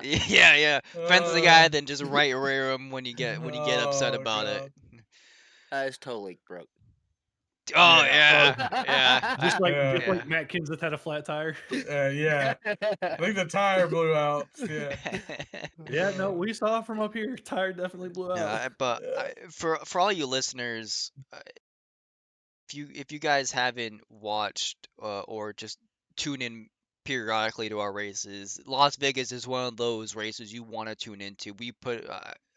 Yeah, yeah. Fence the guy, then just right rear him when you get upset oh about it. god. His toe leak broke. Oh Yeah. yeah, Just yeah. just Yeah. like Matt Kenseth had a flat tire. Yeah. I think the tire blew out. Yeah. Yeah, no, Uh, we saw from up here. Tire definitely blew No, out. but yeah. for all you listeners, if you guys haven't watched or just tune in periodically to our races, Las Vegas is one of those races you want to tune into. We put,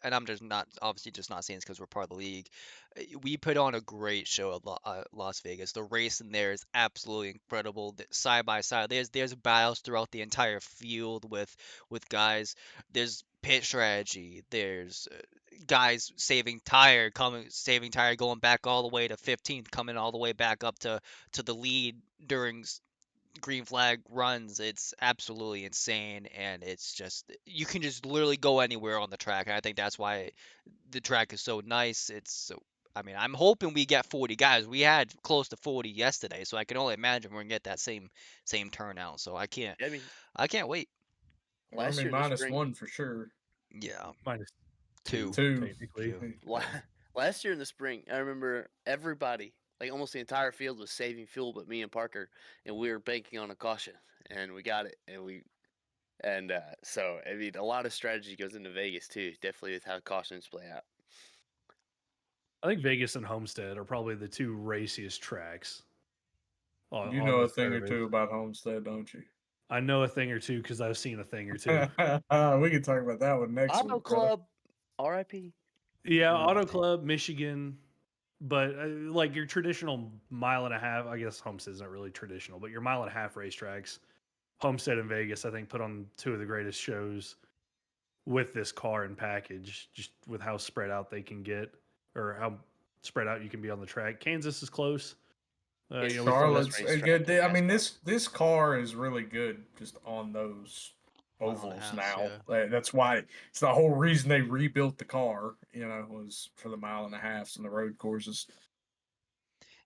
and I'm just not obviously just not saying this because we're part of the league. We put on a great show at Las Vegas. The race in there is absolutely incredible. Side by side, there's battles throughout the entire field with guys. There's pit strategy. There's guys saving tire going back all the way to 15th, coming all the way back up to the lead during green flag runs. It's absolutely insane, and it's just you can just literally go anywhere on the track, and I think that's why the track is so nice. It's so I mean, I'm hoping we get 40 guys. We had close to 40 yesterday, so I can only imagine we're gonna get that same turnout. So I mean, I can't wait. Well, I last mean, year in the spring, -1 for sure. Yeah, Minus two, Two. technically. two. la- last year in the spring, I remember everybody, like almost the entire field, was saving fuel, but me and Parker, and we were banking on a caution, and we got it, and so I mean, a lot of strategy goes into Vegas too. Definitely with how cautions play out. I think Vegas and Homestead are probably the two raciest tracks You on know a the thing or service. two about Homestead, don't you? I know a thing or two because I've seen a thing or two. We can talk about that one next Auto week, brother. Club, R.I.P. Yeah, Mm. Auto Club, Michigan, but like your traditional mile and a half. I guess Homestead's not really traditional, but your mile and a half racetracks, Homestead and Vegas, I think put on two of the greatest shows with this car and package, just with how spread out they can get or how spread out you can be on the track. Kansas is close. It's You know, the we saw best Charlotte's racetrack good. in I mean, NASCAR. this car is really good just on those Mile and a ovals half, now. yeah. That's why it's the whole reason they rebuilt the car. Was for the mile and a halves and the road courses.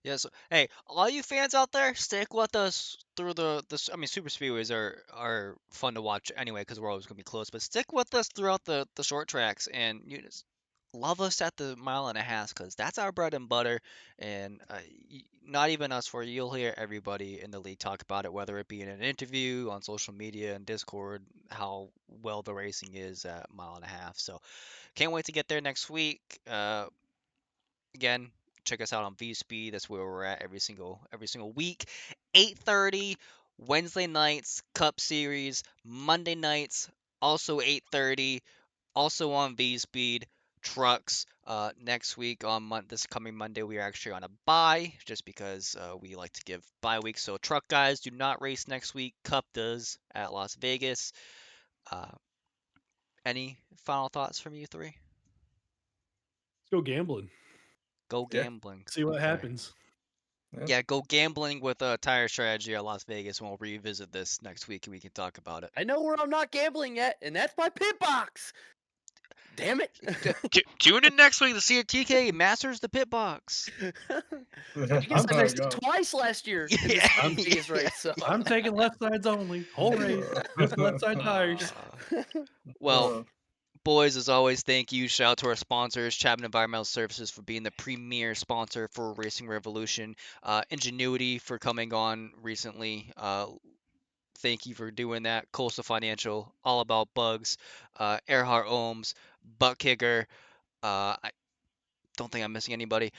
Yeah, so hey, all you fans out there, stick with us through I mean, super speedways are fun to watch anyway because we're always gonna be close. But stick with us throughout the short tracks, and you just love us at the mile and a half because that's our bread and butter. And not even us, for you'll hear everybody in the league talk about it, whether it be in an interview on social media and Discord, how well the racing is at mile and a half. So can't wait to get there next week. Again, check us out on VSpeed. That's where we're at every single week. 8:30 Wednesday nights Cup Series. Monday nights also 8:30. Also on VSpeed. Trucks. Next week on this coming Monday we are actually on a bye just because we like to give bye weeks. So truck guys do not race next week. Cup does at Las Vegas. Uh, any final thoughts from you three? let's go gambling. Go Yeah. gambling. See what Okay. happens. Yeah, go gambling with a tire strategy at Las Vegas, and we'll revisit this next week and we can talk about it. I know where I'm not gambling yet, and that's my pit box. Damn it! Tune in next week to see if TK masters the pit box. I guess I Oh, missed it God. twice last year in the Yeah. Vegas race. So I'm taking left sides only. Whole race. Just left side tires. Well, boys, as always, thank you. Shout out to our sponsors, Chapman Environmental Services, for being the premier sponsor for Racing Revolution. Ingenuity for coming on recently. Thank you for doing that. Coastal Financial, all about bugs. Earhart Ohms, Butt Kicker. don't think I'm missing anybody.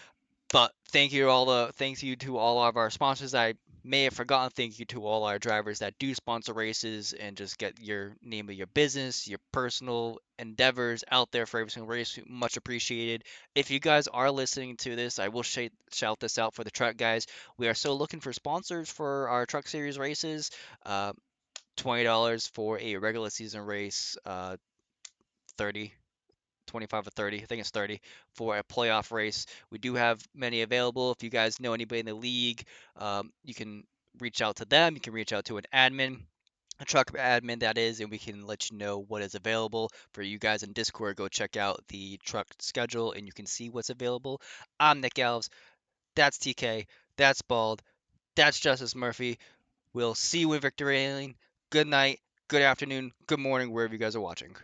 But thank you to all of our sponsors. I may have forgotten. Thank you to all our drivers that do sponsor races and just get your name of your business, your personal endeavors out there for every single race. Much appreciated. If you guys are listening to this, I will shout this out for the truck guys. We are still looking for sponsors for our truck series races. $20 for a regular season race. 30 25 or 30. I think it's 30 for a playoff race. We do have many available. If you guys know anybody in the league, you can reach out to them. You can reach out to an admin, a truck admin that is, and we can let you know what is available for you guys in Discord. Go check out the truck schedule and you can see what's available. I'm Nick Alves. That's TK. That's Bald. That's Justice Murphy. We'll see you in Victory Lane. Good night, good afternoon, good morning, wherever you guys are watching.